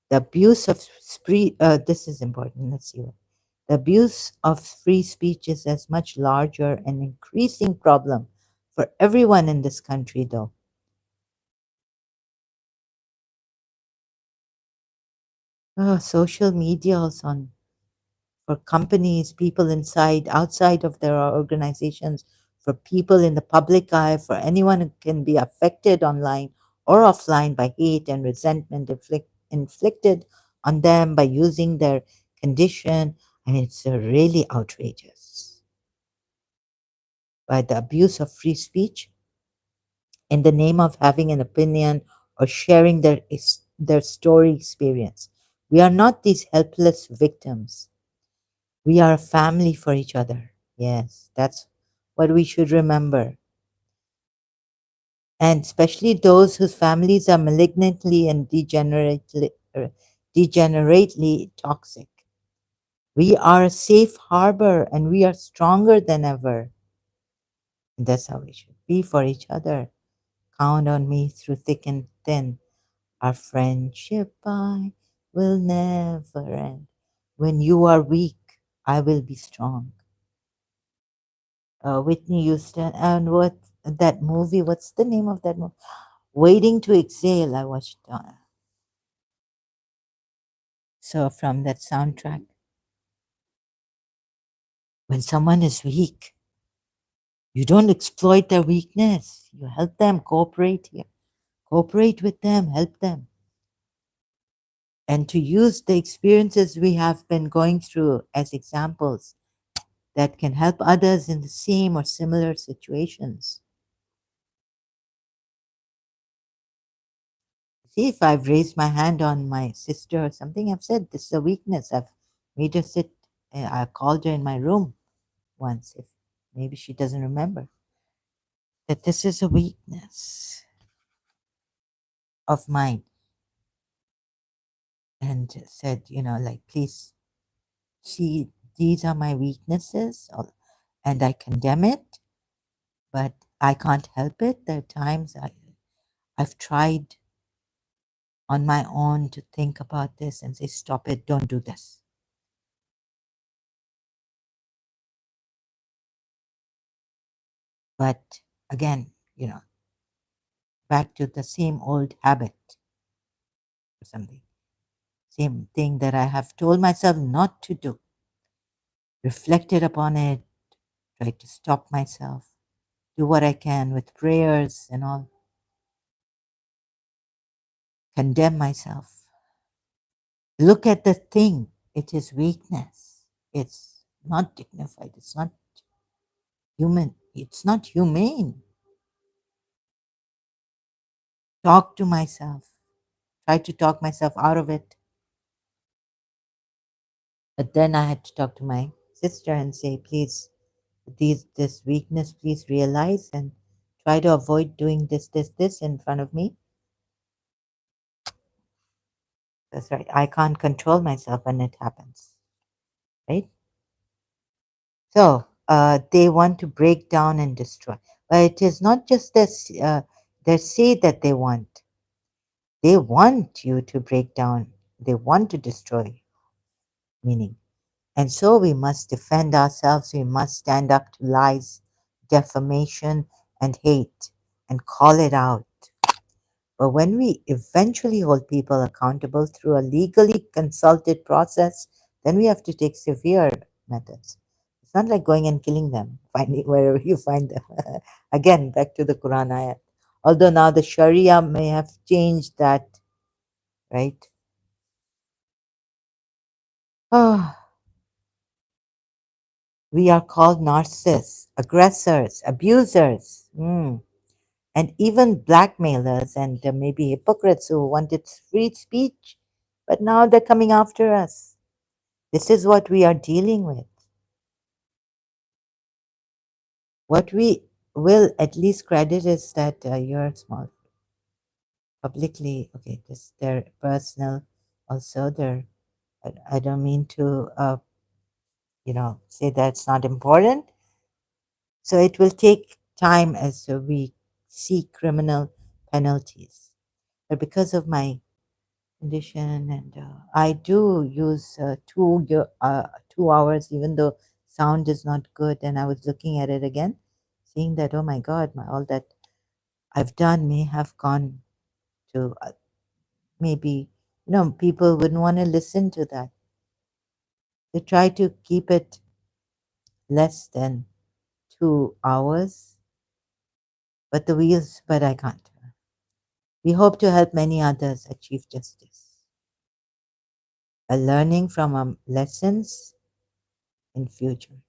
A: the abuse of free. This is important. Let's see. The abuse of free speech is a much larger and increasing problem for everyone in this country, though. Social media also on for companies, people inside, outside of their organizations, for people in the public eye, for anyone who can be affected online or offline by hate and resentment inflicted on them by using their condition. And it's really outrageous. By the abuse of free speech, in the name of having an opinion or sharing their story experience. We are not these helpless victims. We are a family for each other. Yes, that's what we should remember. And especially those whose families are malignantly and degenerately toxic. We are a safe harbor and we are stronger than ever. And that's how we should be for each other. Count on me through thick and thin. Our friendship I will never end. When you are weak, I will be strong. Whitney Houston, and what that movie? What's the name of that movie? Waiting to Exhale. I watched. So from that soundtrack, when someone is weak, you don't exploit their weakness. You help them. Cooperate here. Cooperate with them. Help them. And to use the experiences we have been going through as examples that can help others in the same or similar situations. See, if I've raised my hand on my sister or something, I've said this is a weakness. I've made her sit, I called her in my room once, if maybe she doesn't remember, that this is a weakness of mine. And said, like, please see, these are my weaknesses, and I condemn it, but I can't help it. There are times I've tried on my own to think about this and say, stop it, don't do this. But again, back to the same old habit or something, same thing that I have told myself not to do, reflected upon it, tried to stop myself, do what I can with prayers and all, condemn myself. Look at the thing, it is weakness. It's not dignified, it's not human, it's not humane. Talk to myself, try to talk myself out of it. But then I had to talk to my sister and say, please, this weakness, please realize and try to avoid doing this in front of me. That's right. I can't control myself when it happens. Right? So they want to break down and destroy. But it is not just this, they say that they want. They want you to break down. They want to destroy, meaning. And so we must defend ourselves. We must stand up to lies, defamation, and hate and call it out. But when we eventually hold people accountable through a legally consulted process, then we have to take severe methods. It's not like going and killing them, finding wherever you find them. Again, back to the Quran ayat. Although now the Sharia may have changed that, right? Oh, we are called narcissists, aggressors, abusers, and even blackmailers and maybe hypocrites who wanted free speech, but now they're coming after us. This is what we are dealing with. What we will at least credit is that you're small publicly. Okay, this their personal, also their. I don't mean to, say that's not important. So it will take time as we see criminal penalties. But because of my condition, and I do use 2 hours, even though sound is not good. And I was looking at it again, seeing that, oh my God, all that I've done may have gone to maybe, people wouldn't want to listen to that. They try to keep it less than 2 hours, but I can't. We hope to help many others achieve justice by learning from our lessons in future.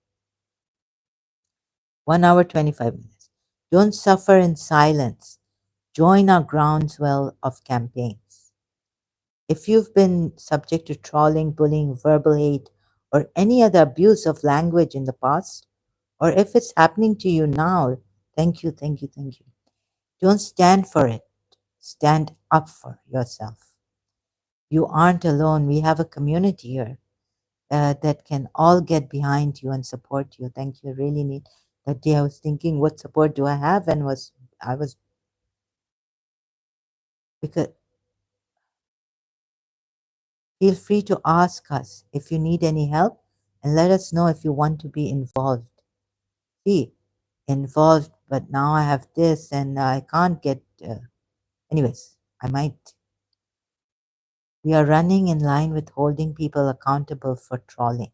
A: 1 hour, 25 minutes. Don't suffer in silence. Join our groundswell of campaigns. If you've been subject to trolling, bullying, verbal hate, or any other abuse of language in the past, or if it's happening to you now, thank you, thank you, thank you. Don't stand for it. Stand up for yourself. You aren't alone. We have a community here that can all get behind you and support you. Thank you. Really need. That day I was thinking, what support do I have? And I was because feel free to ask us if you need any help and let us know if you want to be involved. See, involved, but now I have this and I can't get. Anyways, I might. We are running in line with holding people accountable for trolling,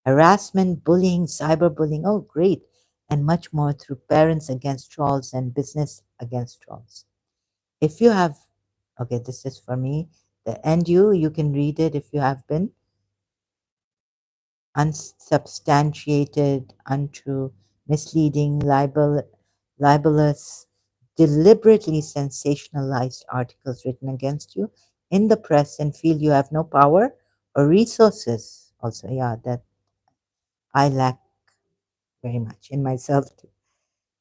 A: harassment, bullying, cyberbullying. Oh, great. And much more through Parents Against Trolls and Business Against Trolls. If you have, okay, this is for me, and you can read it if you have been unsubstantiated, untrue, misleading, libelous, deliberately sensationalized articles written against you in the press and feel you have no power or resources. Also, yeah, that I lack very much in myself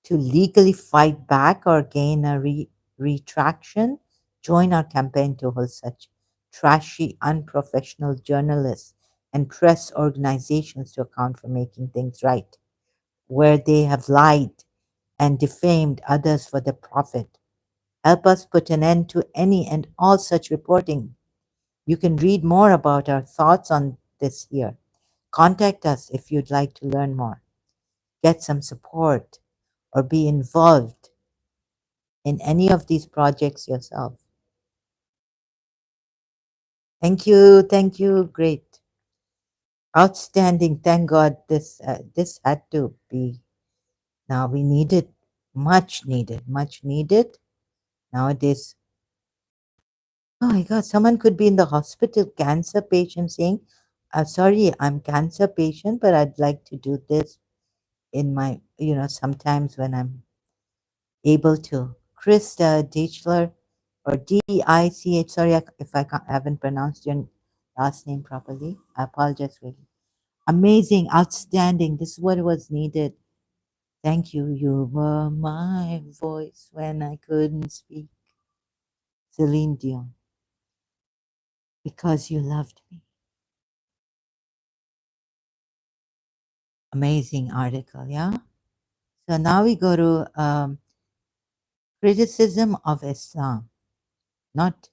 A: to legally fight back or gain a retraction. Join our campaign to hold such trashy, unprofessional journalists and press organizations to account for making things right, where they have lied and defamed others for their profit. Help us put an end to any and all such reporting. You can read more about our thoughts on this here. Contact us if you'd like to learn more, get some support, or be involved in any of these projects yourself. Thank you, thank you, great, outstanding. Thank God this had to be. Now we needed, much needed, much needed. Nowadays, oh my God, someone could be in the hospital, cancer patient, saying, "Sorry, I'm cancer patient, but I'd like to do this in my, sometimes when I'm able to." Chris Dichler, or Dich. Sorry if haven't pronounced your last name properly. I apologize really. Amazing, outstanding. This is what was needed. Thank you. You were my voice when I couldn't speak. Celine Dion, because you loved me. Amazing article, yeah? So now we go to criticism of Islam, not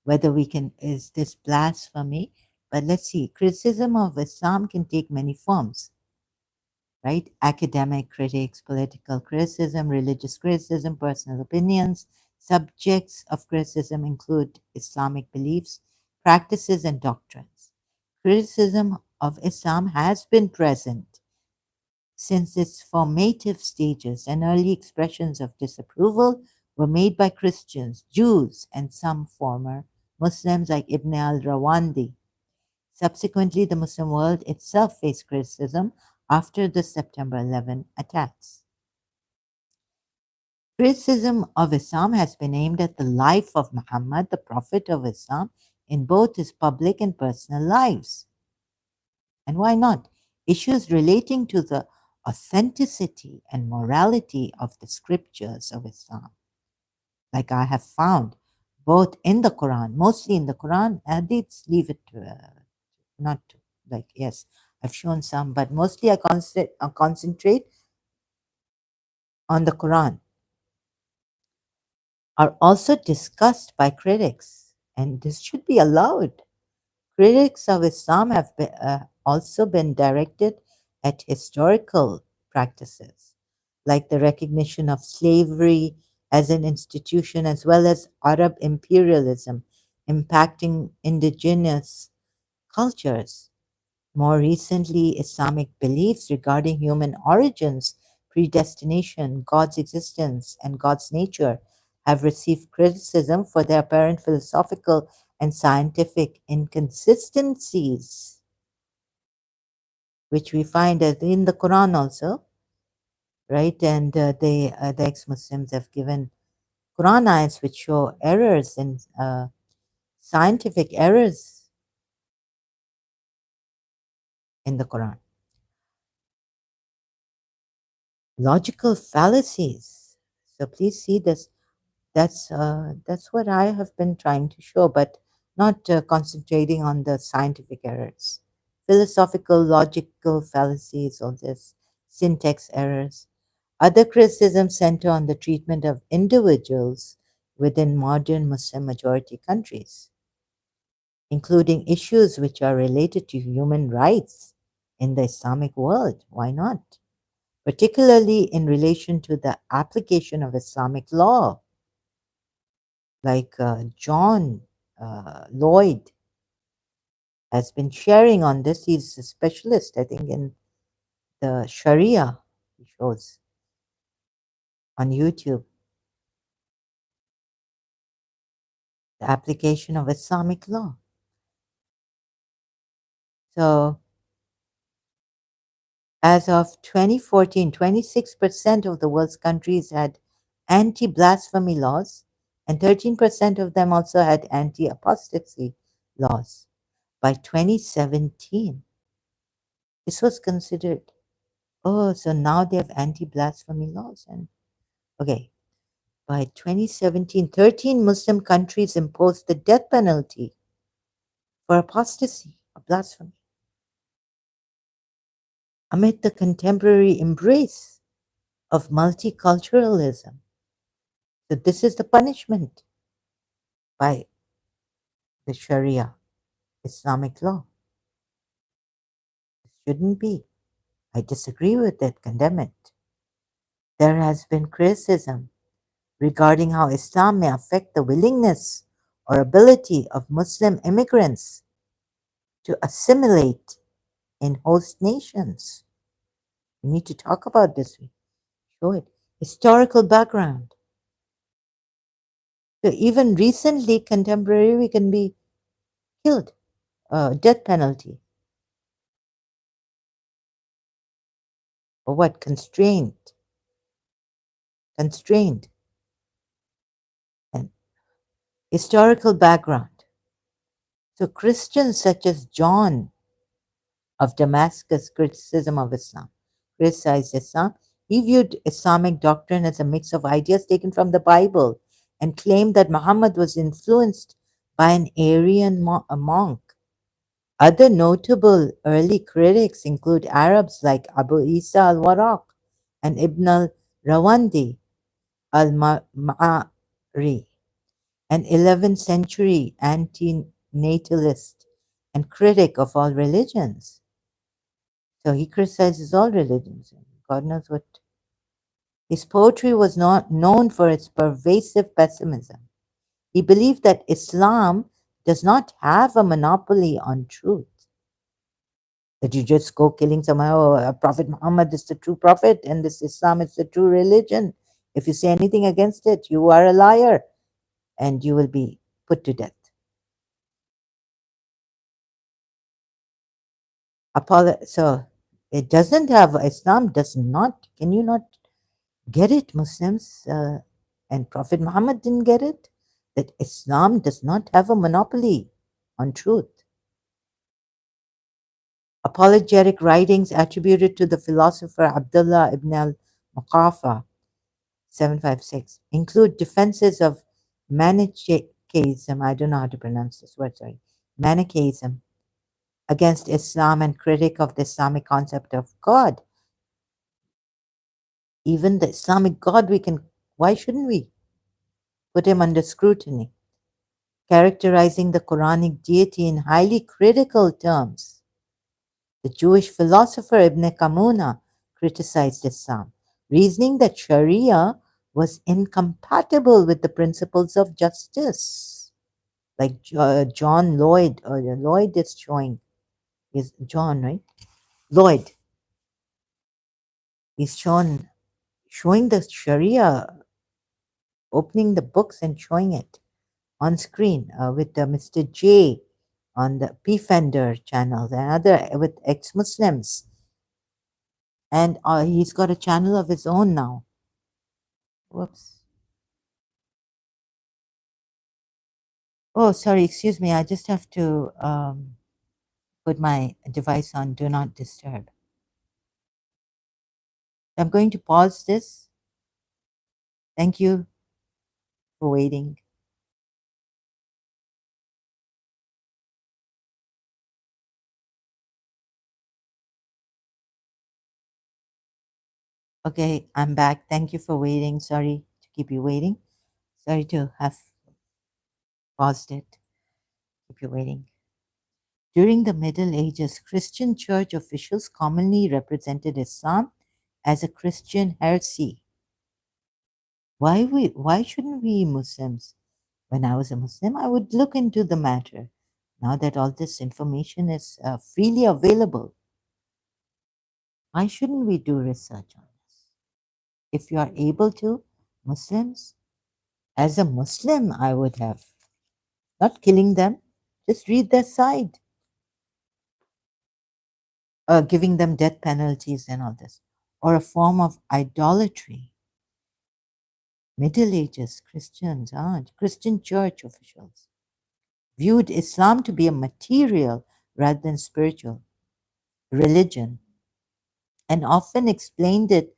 A: whether we can, is this blasphemy? But let's see, criticism of Islam can take many forms, right? Academic critics, political criticism, religious criticism, personal opinions. Subjects of criticism include Islamic beliefs, practices, and doctrines. Criticism of Islam has been present since its formative stages, and early expressions of disapproval were made by Christians, Jews, and some former Muslims like Ibn al-Rawandi. Subsequently, the Muslim world itself faced criticism after the September 11 attacks. Criticism of Islam has been aimed at the life of Muhammad, the Prophet of Islam, in both his public and personal lives. And why not? Issues relating to the authenticity and morality of the scriptures of Islam, like I have found both in the Quran, mostly in the Quran, hadiths, leave it to, not to, like, yes, I've shown some, but mostly I concentrate on the Quran, are also discussed by critics, and this should be allowed. Critics of Islam have also been directed at historical practices, like the recognition of slavery as an institution, as well as Arab imperialism impacting indigenous cultures. More recently, Islamic beliefs regarding human origins, predestination, God's existence, and God's nature have received criticism for their apparent philosophical and scientific inconsistencies, which we find in the Quran also, right? And the ex-Muslims have given Quran ayats which show errors and scientific errors in the Quran, logical fallacies. So please see this. That's what I have been trying to show, but not concentrating on the scientific errors, philosophical, logical fallacies, or this syntax errors. Other criticisms center on the treatment of individuals within modern Muslim majority countries, including issues which are related to human rights in the Islamic world. Why not? Particularly in relation to the application of Islamic law, like John Lloyd has been sharing on this. He's a specialist, I think, in the Sharia, he shows on YouTube, the application of Islamic law. So, as of 2014, 26% of the world's countries had anti blasphemy laws, and 13% of them also had anti apostasy laws. By 2017, this was considered, oh, so now they have anti blasphemy laws. And okay, by 2017, 13 Muslim countries imposed the death penalty for apostasy or blasphemy. Amid the contemporary embrace of multiculturalism, so this is the punishment by the Sharia, Islamic law. It shouldn't be. I disagree with it, condemn it. There has been criticism regarding how Islam may affect the willingness or ability of Muslim immigrants to assimilate in host nations. We need to talk about this. Show it. Historical background. So even recently, contemporary, we can be killed, death penalty. Or what? Constrained. Constrained. And historical background. So Christians such as John of Damascus' criticism of Islam, criticized Islam. He viewed Islamic doctrine as a mix of ideas taken from the Bible and claimed that Muhammad was influenced by an Arian monk. Other notable early critics include Arabs like Abu Isa al-Warraq and Ibn al-Rawandi al-Ma'ari, an 11th century anti-natalist and critic of all religions. So he criticizes all religions. God knows what. His poetry was not known for its pervasive pessimism. He believed that Islam does not have a monopoly on truth. That you just go killing someone, oh, Prophet Muhammad is the true prophet and this Islam is the true religion. If you say anything against it, you are a liar and you will be put to death. So it doesn't have, Islam does not, can you not get it, Muslims? And Prophet Muhammad didn't get it? That Islam does not have a monopoly on truth. Apologetic writings attributed to the philosopher Abdullah ibn al-Muqafa 756 include defenses of Manichaeism, I don't know how to pronounce this word, sorry, Manichaeism against Islam and critic of the Islamic concept of God. Even the Islamic God, why shouldn't we put him under scrutiny? Characterizing the Quranic deity in highly critical terms. The Jewish philosopher Ibn Kamuna criticized Islam, reasoning that Sharia was incompatible with the principles of justice. Like John Lloyd, or Lloyd is showing, is John, right? Lloyd. He's showing the Sharia, opening the books and showing it on screen with Mr. J on the P-Fender channel, and other with ex-Muslims. And he's got a channel of his own now. Whoops. Oh, sorry, excuse me. I just have to put my device on Do Not Disturb. I'm going to pause this. Thank you for waiting. Okay, I'm back. Thank you for waiting. Sorry to keep you waiting. Sorry to have paused it. Keep you waiting. During the Middle Ages, Christian church officials commonly represented Islam as a Christian heresy. Why shouldn't we Muslims? When I was a Muslim, I would look into the matter. Now that all this information is freely available, why shouldn't we do research on this? If you are able to, Muslims, as a Muslim, I would have not killing them, just read their side, giving them death penalties and all this, or a form of idolatry. Middle Ages Christians, Christian church officials viewed Islam to be a material rather than spiritual religion and often explained it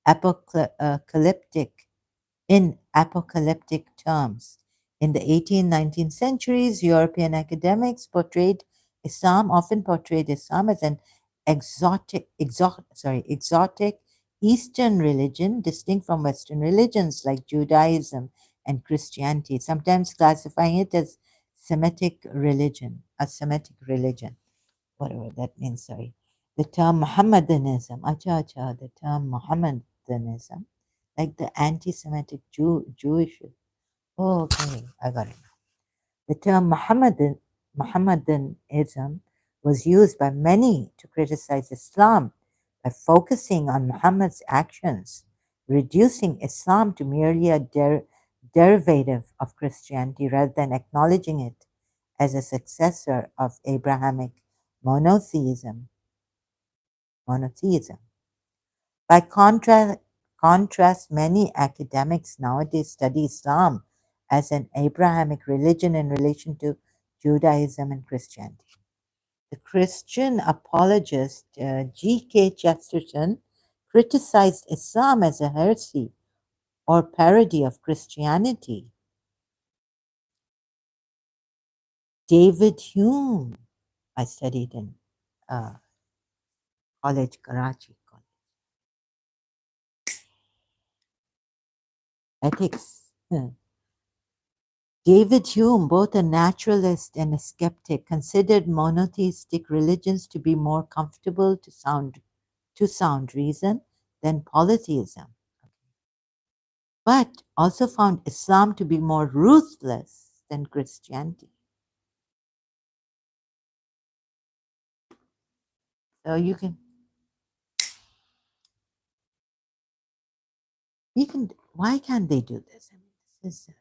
A: apocalyptic in apocalyptic terms. In the 18th, 19th centuries, European academics often portrayed Islam as an exotic Eastern religion, distinct from Western religions like Judaism and Christianity, sometimes classifying it as a Semitic religion, whatever that means, sorry. The term Mohammedanism, the term Mohammedanism, like the anti-Semitic Jewish. Oh, okay, I got it. The term Mohammedanism was used by many to criticize Islam by focusing on Muhammad's actions, reducing Islam to merely a derivative of Christianity rather than acknowledging it as a successor of Abrahamic monotheism. monotheism. By contrast, many academics nowadays study Islam as an Abrahamic religion in relation to Judaism and Christianity. The Christian apologist G.K. Chesterton criticized Islam as a heresy or parody of Christianity. David Hume, I studied in college, Karachi. Ethics. David Hume, both a naturalist and a skeptic, considered monotheistic religions to be more comfortable to sound reason than polytheism, but also found Islam to be more ruthless than Christianity. So why can't they do this? I mean, this is,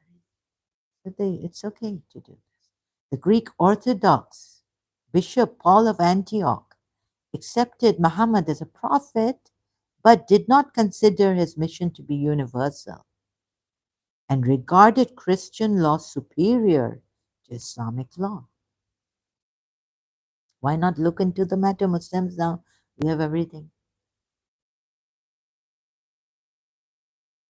A: it's okay to do this. The Greek Orthodox Bishop Paul of Antioch accepted Muhammad as a prophet, but did not consider his mission to be universal and regarded Christian law superior to Islamic law. Why not look into the matter, Muslims? Now we have everything.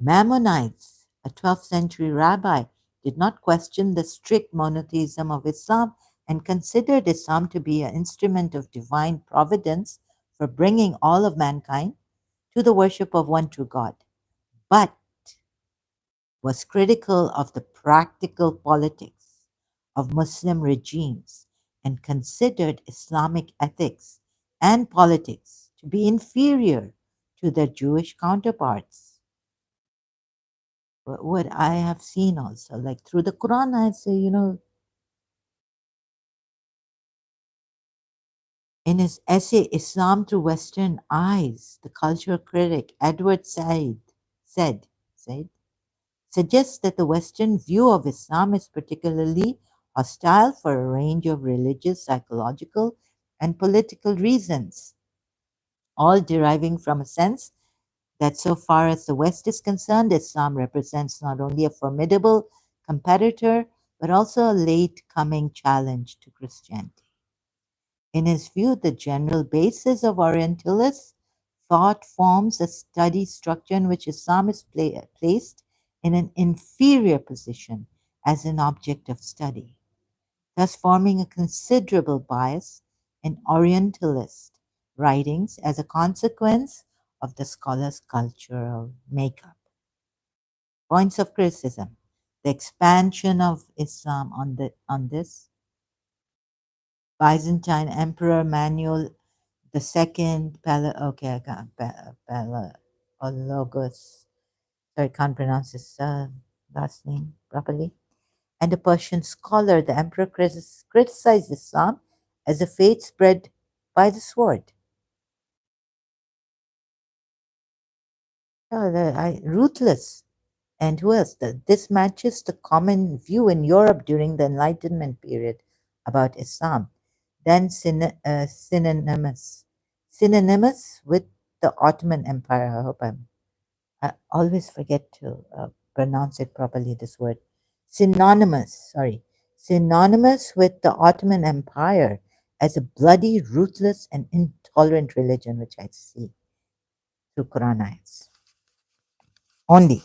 A: Maimonides, a 12th century rabbi, did not question the strict monotheism of Islam and considered Islam to be an instrument of divine providence for bringing all of mankind to the worship of one true God, but was critical of the practical politics of Muslim regimes and considered Islamic ethics and politics to be inferior to their Jewish counterparts. What I have seen also, like through the Quran, I say, in his essay Islam Through Western Eyes, the cultural critic Edward said suggests that the Western view of Islam is particularly hostile for a range of religious, psychological, and political reasons, all deriving from a sense that so far as the West is concerned, Islam represents not only a formidable competitor, but also a late coming challenge to Christianity. In his view, the general basis of Orientalist thought forms a study structure in which Islam is placed in an inferior position as an object of study, thus forming a considerable bias in Orientalist writings as a consequence of the scholar's cultural makeup. Points of criticism. The expansion of Islam on this. Byzantine Emperor Manuel II, okay, I got Palaiologos, sorry, I can't pronounce his last name properly, and a Persian scholar, the emperor criticized Islam as a faith spread by the sword. Ruthless. And who else? This matches the common view in Europe during the Enlightenment period about Islam, then synonymous with the Ottoman Empire. I always forget to pronounce it properly, this word. Synonymous with the Ottoman Empire as a bloody, ruthless, and intolerant religion, which I see through Quran ayats. Only.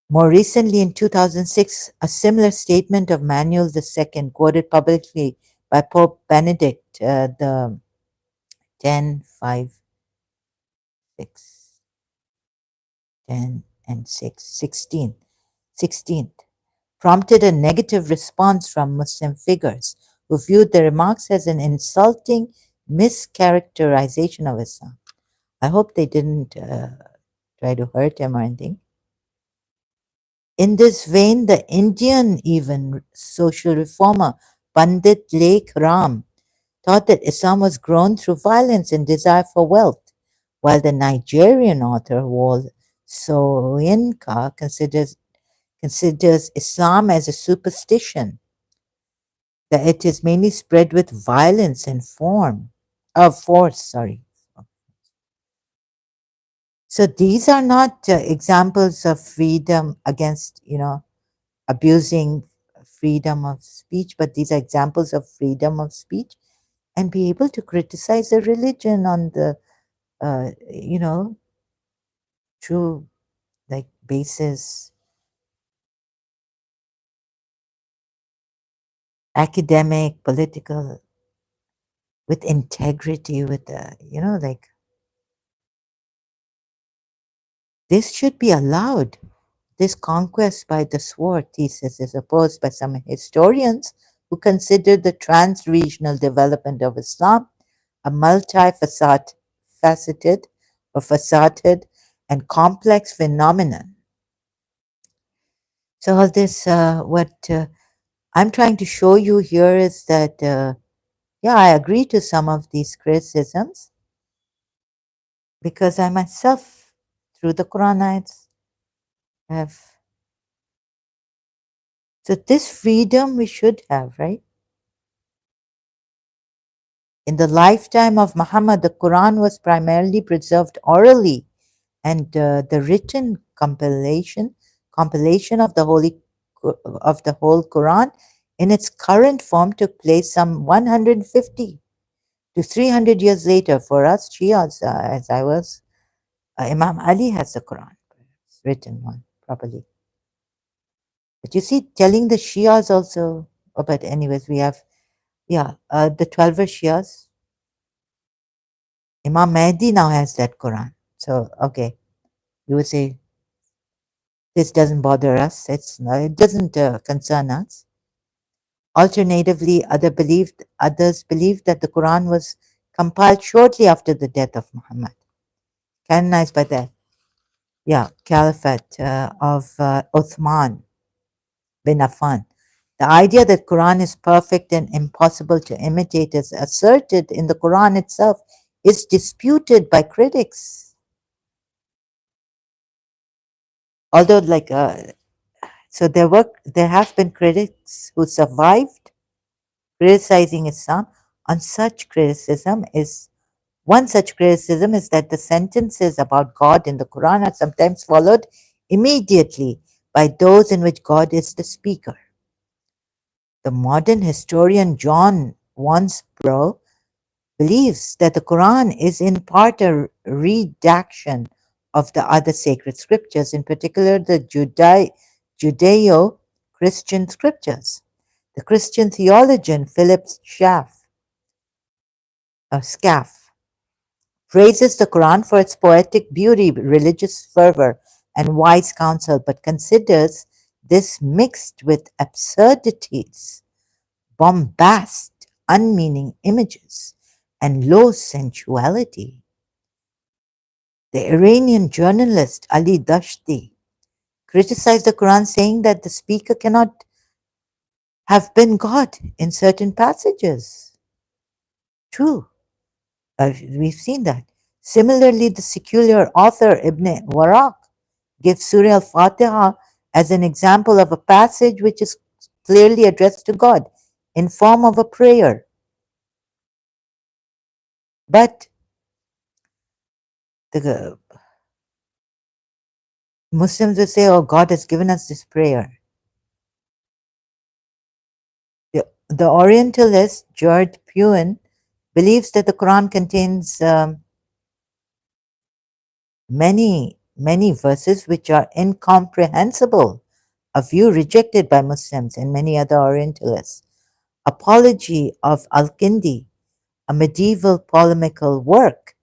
A: More recently, in 2006, a similar statement of Manuel II, quoted publicly by Pope Benedict the 10, 5, 6, 10, and 6, 16th, prompted a negative response from Muslim figures who viewed the remarks as an insulting mischaracterization of Islam. I hope they didn't try to hurt him or anything. In this vein, the Indian even social reformer Pandit Lekh Ram thought that Islam was grown through violence and desire for wealth, while the Nigerian author Wal Soyinka considers Islam as a superstition, that it is mainly spread with violence and force. Sorry. So these are not examples of freedom against, abusing freedom of speech, but these are examples of freedom of speech, and be able to criticize a religion on the, true like basis, academic, political, with integrity, with like this should be allowed. This conquest by the sword thesis is opposed by some historians who consider the trans-regional development of Islam a faceted and complex phenomenon. So all this, what I'm trying to show you here is that, yeah, I agree to some of these criticisms because I myself, through the Quranites, have. So this freedom we should have, right? In the lifetime of Muhammad, the Quran was primarily preserved orally, and the written compilation of the whole Quran in its current form took place some 150 to 300 years later. For us Shias, as I was, Imam Ali has the Quran, written one properly. But you see, telling the Shias also, but anyways, we have, the 12 Shias. Imam Mahdi now has that Quran. So, okay, you would say this doesn't bother us. It doesn't concern us. Alternatively, others believed that the Quran was compiled shortly after the death of Muhammad, canonized by the Caliphate of Uthman bin Affan. The idea that Quran is perfect and impossible to imitate as asserted in the Quran itself is disputed by critics. Although, so there have been critics who survived criticizing Islam. On such criticism is One such criticism is that the sentences about God in the Quran are sometimes followed immediately by those in which God is the speaker. The modern historian John Wansbrough believes that the Quran is in part a redaction of the other sacred scriptures, in particular the Judeo Christian scriptures. The Christian theologian Philip Scaff praises the Quran for its poetic beauty, religious fervor, and wise counsel, but considers this mixed with absurdities, bombast, unmeaning images, and low sensuality. The Iranian journalist Ali Dashti criticized the Quran, saying that the speaker cannot have been God in certain passages. True, we've seen that. Similarly, the secular author Ibn Waraq gives Surah Al-Fatiha as an example of a passage which is clearly addressed to God in form of a prayer. But the Muslims will say, oh, God has given us this prayer. The Orientalist George Puen believes that the Quran contains many verses which are incomprehensible, a view rejected by Muslims and many other Orientalists. Apology of Al-Kindi, a medieval polemical work,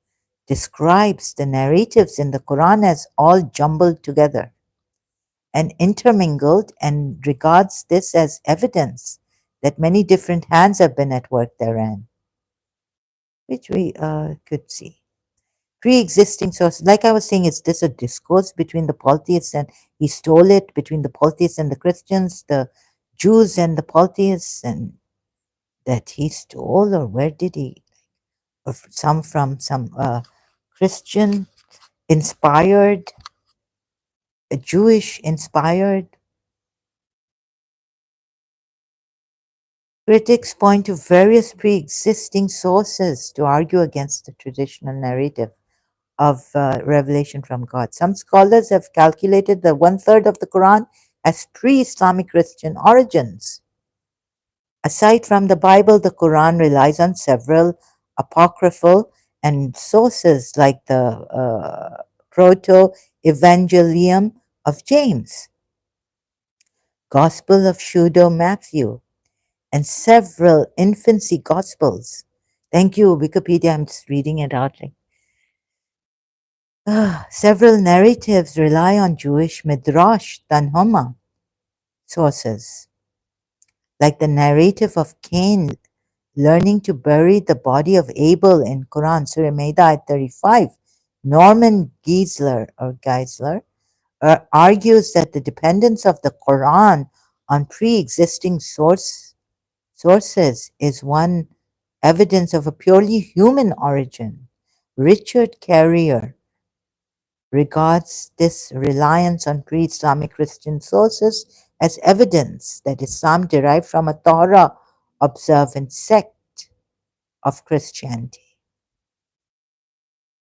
A: describes the narratives in the Quran as all jumbled together and intermingled, and regards this as evidence that many different hands have been at work therein, which we could see. Pre-existing sources, like I was saying, is this a discourse between the polytheists, and he stole it between the polytheists and the Christians, the Jews and the polytheists, and that he stole, or where did he, or some from some Christian inspired, Jewish inspired. Critics point to various pre-existing sources to argue against the traditional narrative of revelation from God. Some scholars have calculated that one-third of the Quran has pre-Islamic Christian origins. Aside from the Bible, the Quran relies on several apocryphal and sources like the Proto-Evangelium of James, Gospel of Pseudo-Matthew, and several infancy Gospels. Thank you, Wikipedia. I'm just reading it out. Several narratives rely on Jewish Midrash Tanhuma sources, like the narrative of Cain learning to bury the body of Abel in Quran, Surah Maida 35. Norman Geisler argues that the dependence of the Quran on pre-existing sources is one evidence of a purely human origin. Richard Carrier regards this reliance on pre-Islamic Christian sources as evidence that Islam derived from a Torah observant sect of Christianity.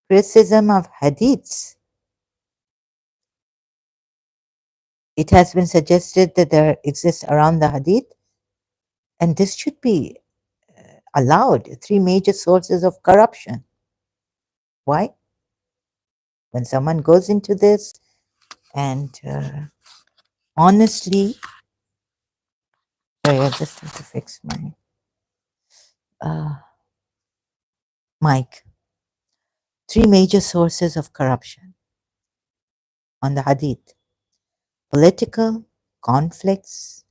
A: Criticism of hadiths. It has been suggested that there exists around the hadith, and this should be allowed, three major sources of corruption. Why? When someone goes into this and honestly, sorry, I just have to fix my mic. Three major sources of corruption on the hadith: political conflicts,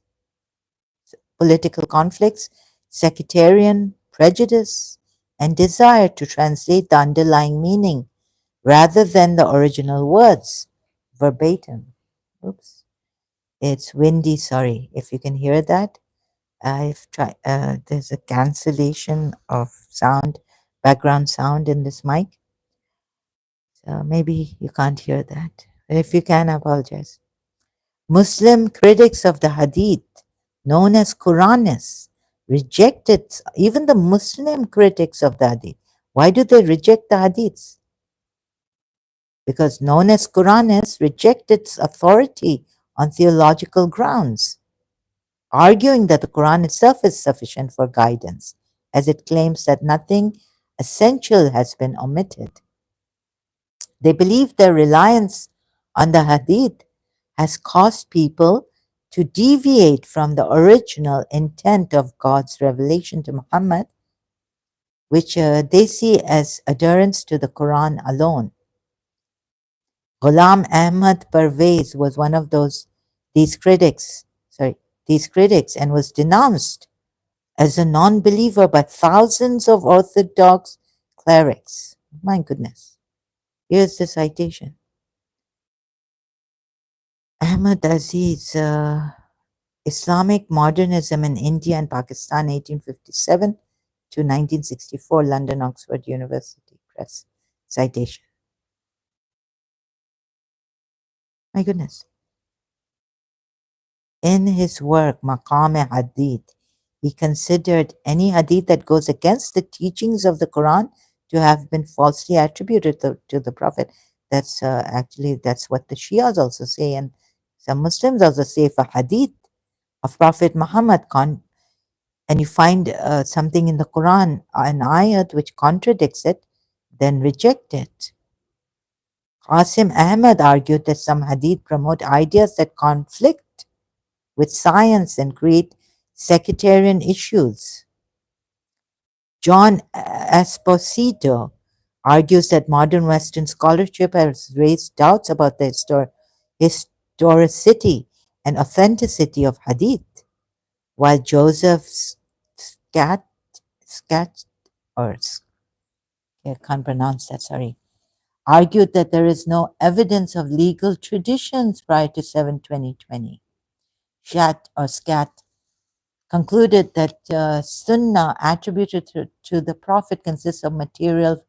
A: sectarian prejudice, and desire to translate the underlying meaning rather than the original words verbatim. Oops, it's windy. Sorry if you can hear that. I've tried. There's a cancellation of sound, background sound in this mic. So maybe you can't hear that. If you can, I apologize. Muslim critics of the Hadith, known as Quranists, rejected, even the Muslim critics of the Hadith. Why do they reject the Hadiths? Because known as Quranists reject its authority on theological grounds, arguing that the Quran itself is sufficient for guidance, as it claims that nothing essential has been omitted. They believe their reliance on the Hadith has caused people to deviate from the original intent of God's revelation to Muhammad, which they see as adherence to the Quran alone. Ghulam Ahmad Parvez was one of these critics, these critics, and was denounced as a non-believer by thousands of Orthodox clerics. My goodness. Here's the citation. Ahmad Aziz, Islamic Modernism in India and Pakistan, 1857 to 1964, London, Oxford University Press. Citation. My goodness. In his work, Maqam Hadith, he considered any hadith that goes against the teachings of the Quran to have been falsely attributed to the Prophet. That's that's what the Shias also say, and some Muslims also say if a hadith of Prophet Muhammad and you find something in the Quran, an ayat which contradicts it, then reject it. Qasim Ahmad argued that some hadith promote ideas that conflict with science and create sectarian issues. John Esposito argues that modern Western scholarship has raised doubts about the historicity and authenticity of hadith, while Joseph Scat or I can't pronounce that, sorry, argued that there is no evidence of legal traditions prior to 7/20/20. Scat concluded that Sunnah attributed to the Prophet consists of material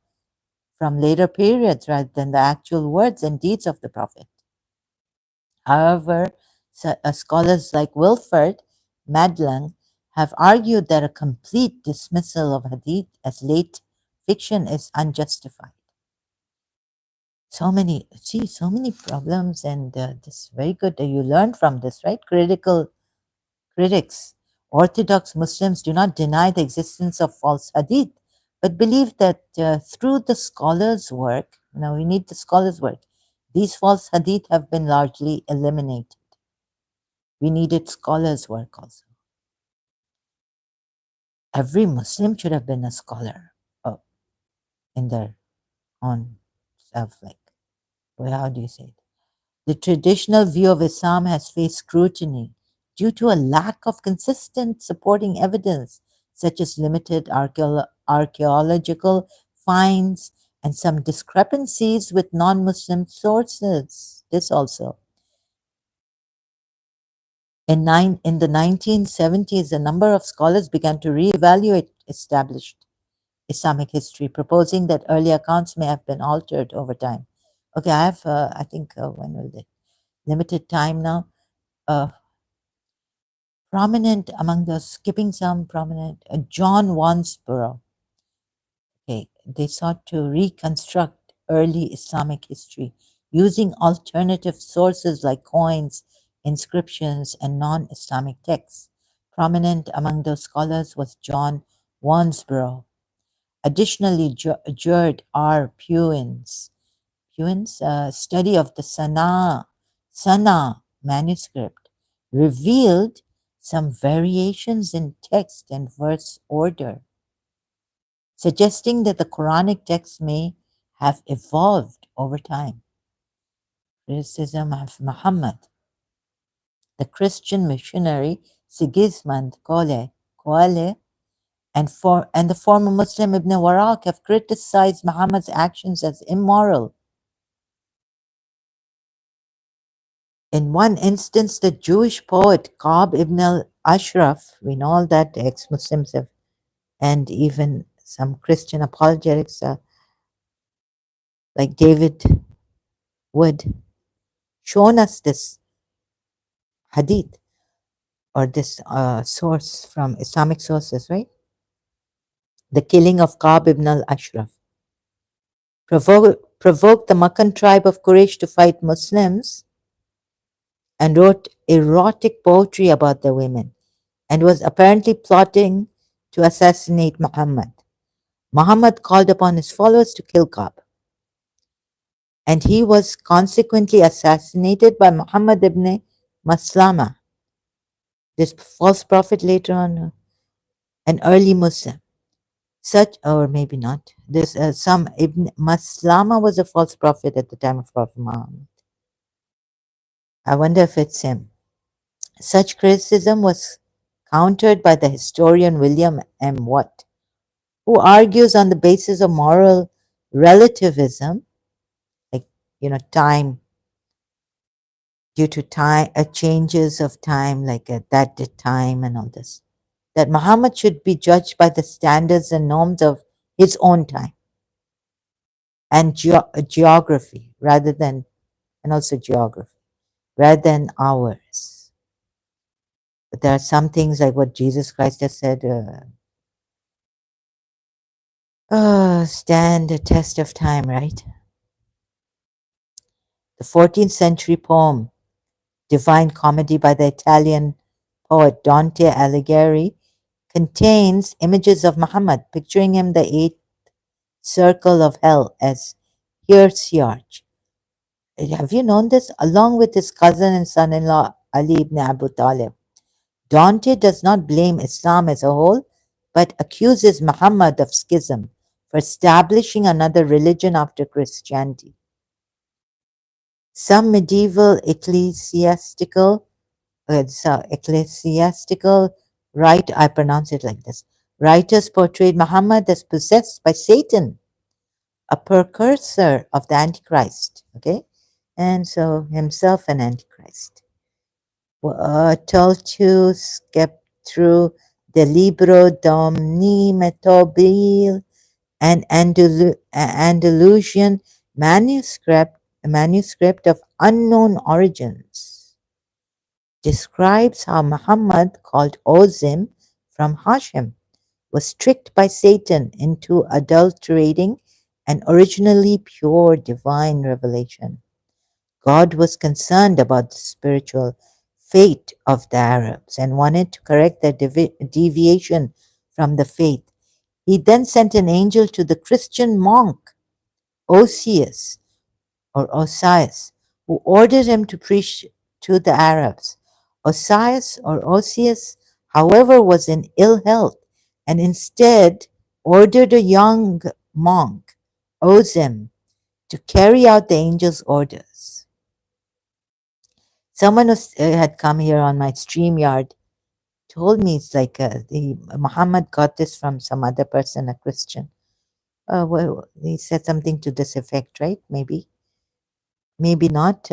A: from later periods rather than the actual words and deeds of the Prophet. However, scholars like Wilford Madelung have argued that a complete dismissal of Hadith as late fiction is unjustified. So many problems, and this is very good that you learn from this, right? Critics. Orthodox Muslims do not deny the existence of false hadith, but believe that through the scholars' work, now we need the scholars' work, these false hadith have been largely eliminated. We needed scholars' work also. Every Muslim should have been a scholar in their own self, like, well, how do you say it? The traditional view of Islam has faced scrutiny due to a lack of consistent supporting evidence, such as limited archaeological finds and some discrepancies with non-Muslim sources. This also. In the 1970s, a number of scholars began to reevaluate established Islamic history, proposing that early accounts may have been altered over time. Okay, I have, I think, when will they? Limited time now. Prominent among those, skipping some prominent, John Wansborough. Okay, they sought to reconstruct early Islamic history using alternative sources like coins, inscriptions, and non-Islamic texts. Prominent among those scholars was John Wansborough. Additionally, Gerd R. Puin's study of the Sana manuscript revealed some variations in text and verse order, suggesting that the Quranic text may have evolved over time. Criticism of Muhammad. The Christian missionary Sigismund Koale and the former Muslim Ibn Waraq have criticized Muhammad's actions as immoral. In one instance, the Jewish poet Ka'b ibn al-Ashraf, we know all that ex-Muslims have, and even some Christian apologetics like David Wood, shown us this hadith or this source from Islamic sources, right? The killing of Ka'b ibn al-Ashraf provoked the Makkan tribe of Quraysh to fight Muslims and wrote erotic poetry about the women and was apparently plotting to assassinate Muhammad. Muhammad called upon his followers to kill Ka'b, and he was consequently assassinated by Muhammad ibn Maslama, this false prophet later on, an early Muslim. Such, or maybe not, this some Ibn Maslama was a false prophet at the time of Prophet Muhammad. I wonder if it's him. Such criticism was countered by the historian William M. Watt, who argues on the basis of moral relativism, like, time, due to time, changes of time, like that the time and all this, that Muhammad should be judged by the standards and norms of his own time and geography rather than, and also geography, rather than ours. But there are some things like what Jesus Christ has said, stand the test of time, right? The 14th century poem, Divine Comedy by the Italian poet Dante Alighieri, contains images of Muhammad, picturing him the eighth circle of hell as Ex-Shia. Have you known this? Along with his cousin and son in law Ali ibn Abu Talib. Dante does not blame Islam as a whole, but accuses Muhammad of schism for establishing another religion after Christianity. Some medieval ecclesiastical I pronounce it like this, writers portrayed Muhammad as possessed by Satan, a precursor of the Antichrist, okay? And so himself an Antichrist. Toltius kept through the Libro Domni Metobil, an Andalusian manuscript of unknown origins, describes how Muhammad, called Ozim from Hashem, was tricked by Satan into adulterating an originally pure divine revelation. God was concerned about the spiritual fate of the Arabs and wanted to correct their deviation from the faith. He then sent an angel to the Christian monk Osius or Osias, who ordered him to preach to the Arabs. Osias or Osius, however, was in ill health and instead ordered a young monk, Ozim, to carry out the angel's orders. Someone who had come here on my StreamYard told me it's like Muhammad got this from some other person, a Christian. Well, he said something to this effect, right? Maybe not.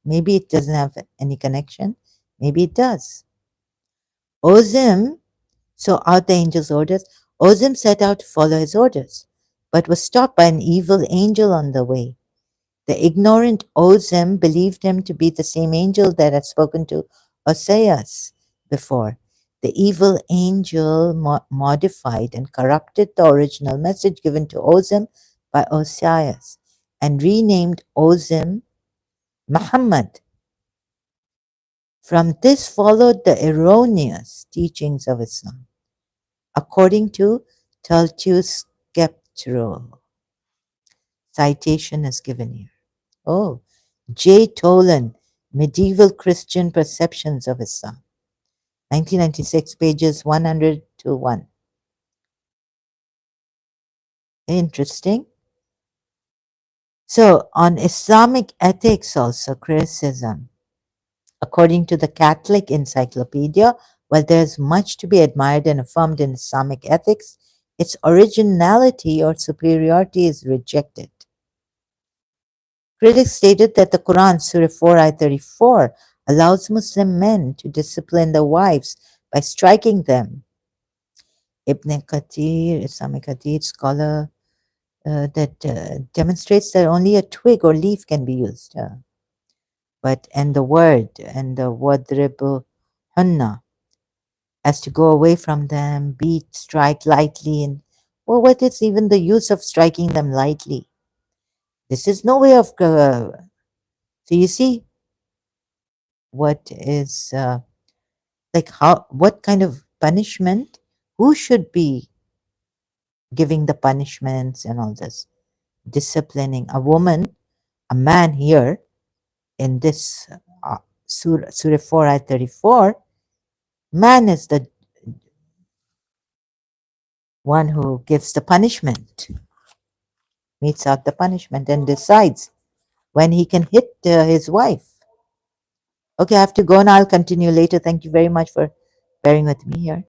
A: Maybe it doesn't have any connection. Maybe it does. Ozim saw out the angel's orders. Ozim set out to follow his orders, but was stopped by an evil angel on the way. The ignorant Ozim believed him to be the same angel that had spoken to Oseas before. The evil angel modified and corrupted the original message given to Ozim by Oseas and renamed Ozim Muhammad. From this followed the erroneous teachings of Islam, according to Toltius Sceptro. Citation is given here. Oh, J. Tolan, Medieval Christian Perceptions of Islam, 1996, pages 100 to 1. Interesting. So, on Islamic ethics, also criticism. According to the Catholic Encyclopedia, while there is much to be admired and affirmed in Islamic ethics, its originality or superiority is rejected. Critics stated that the Quran, Surah 4, Ayah 34, allows Muslim men to discipline their wives by striking them. Ibn Kathir, Islamic Hadith scholar, that demonstrates that only a twig or leaf can be used. And the wadribu hunna, as to go away from them, beat, strike lightly, and what is even the use of striking them lightly? This is no way of. So you see, what is like how what kind of punishment, who should be giving the punishments and all this, disciplining a woman, a man here in this Surah 4 ayat 34. Man is the one who gives the punishment, meets out the punishment, and decides when he can hit his wife. Okay, I have to go now. I'll continue later. Thank you very much for bearing with me here.